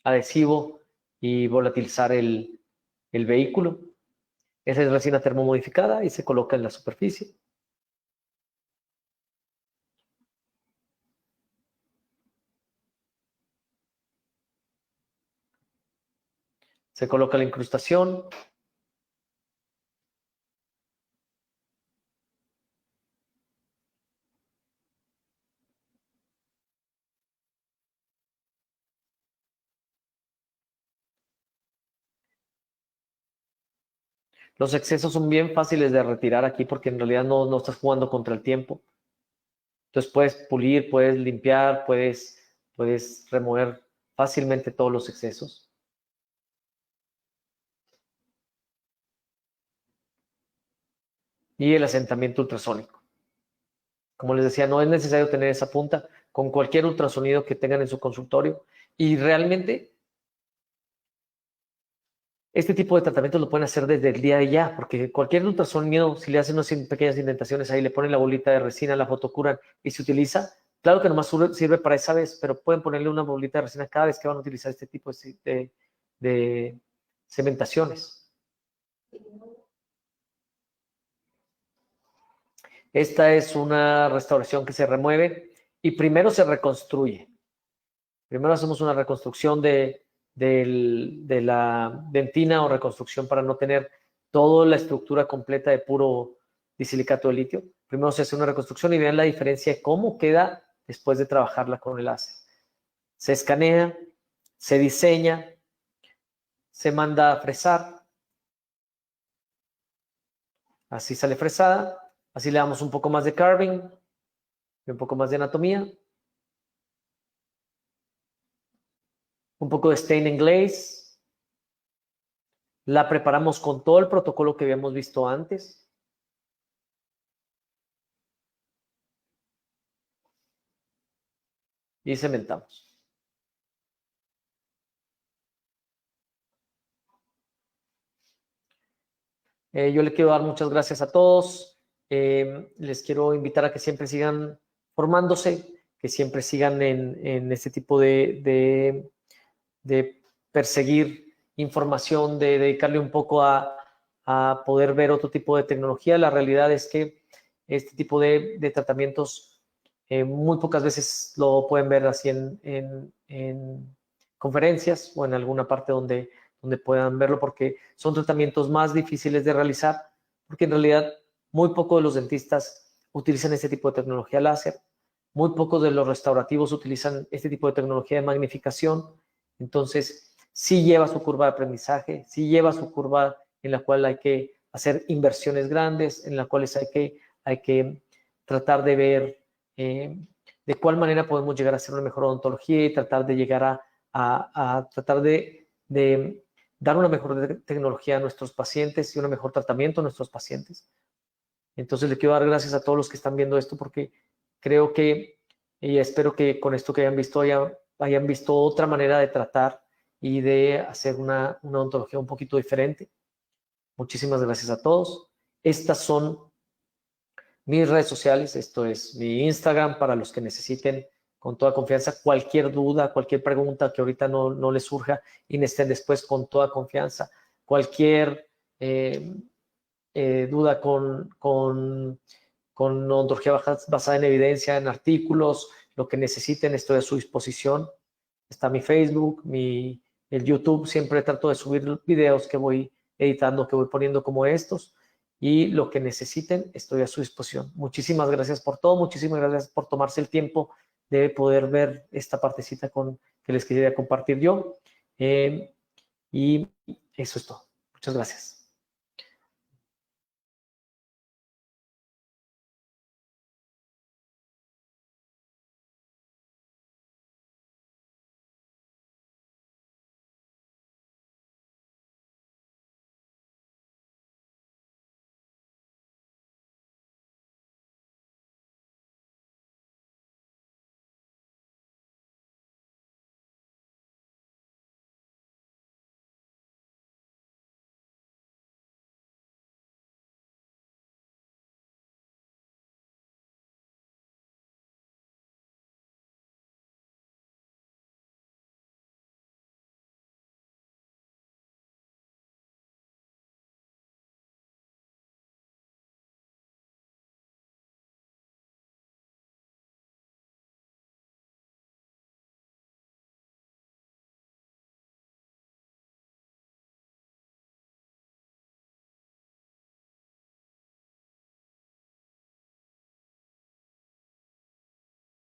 adhesivo y volatilizar el vehículo. Esa es resina termomodificada y se coloca en la superficie. Se coloca la incrustación. Los excesos son bien fáciles de retirar aquí porque en realidad no estás jugando contra el tiempo. Entonces puedes pulir, puedes limpiar, puedes remover fácilmente todos los excesos. Y el asentamiento ultrasónico. Como les decía, no es necesario tener esa punta con cualquier ultrasonido que tengan en su consultorio. Y realmente este tipo de tratamientos lo pueden hacer desde el día de ya, porque cualquier ultrasonido, si le hacen unas pequeñas indentaciones ahí, le ponen la bolita de resina, la fotocuran y se utiliza. Claro que nomás sirve para esa vez, pero pueden ponerle una bolita de resina cada vez que van a utilizar este tipo de cementaciones. Esta es una restauración que se remueve y primero se reconstruye. Primero hacemos una reconstrucción de la dentina o reconstrucción para no tener toda la estructura completa de puro disilicato de litio. Primero se hace una reconstrucción y vean la diferencia de cómo queda después de trabajarla con el láser. Se escanea, se diseña, se manda a fresar. Así sale fresada. Así le damos un poco más de carving y un poco más de anatomía. Un poco de stain and glaze. La preparamos con todo el protocolo que habíamos visto antes. Y cementamos. Yo le quiero dar muchas gracias a todos. Les quiero invitar a que siempre sigan formándose, que siempre sigan en este tipo de perseguir información, de dedicarle un poco a poder ver otro tipo de tecnología. La realidad es que este tipo de tratamientos muy pocas veces lo pueden ver así en conferencias o en alguna parte donde puedan verlo, porque son tratamientos más difíciles de realizar, porque en realidad muy pocos de los dentistas utilizan este tipo de tecnología láser, muy pocos de los restaurativos utilizan este tipo de tecnología de magnificación. Entonces, sí lleva su curva de aprendizaje, sí lleva su curva en la cual hay que hacer inversiones grandes, en las cuales hay que tratar de ver de cuál manera podemos llegar a hacer una mejor odontología y tratar de llegar a tratar de dar una mejor tecnología a nuestros pacientes y un mejor tratamiento a nuestros pacientes. Entonces le quiero dar gracias a todos los que están viendo esto, porque creo que, y espero que con esto que hayan visto, hayan visto otra manera de tratar y de hacer una odontología un poquito diferente. Muchísimas gracias a todos. Estas son mis redes sociales. Esto es mi Instagram para los que necesiten con toda confianza cualquier duda, cualquier pregunta que ahorita no les surja y necesiten después con toda confianza. Cualquier duda con odontología basada en evidencia, en artículos, lo que necesiten, estoy a su disposición. Está mi Facebook, el YouTube, siempre trato de subir videos que voy editando, que voy poniendo como estos, y lo que necesiten, estoy a su disposición. Muchísimas gracias por todo, muchísimas gracias por tomarse el tiempo de poder ver esta partecita que les quería compartir yo. Y eso es todo. Muchas gracias.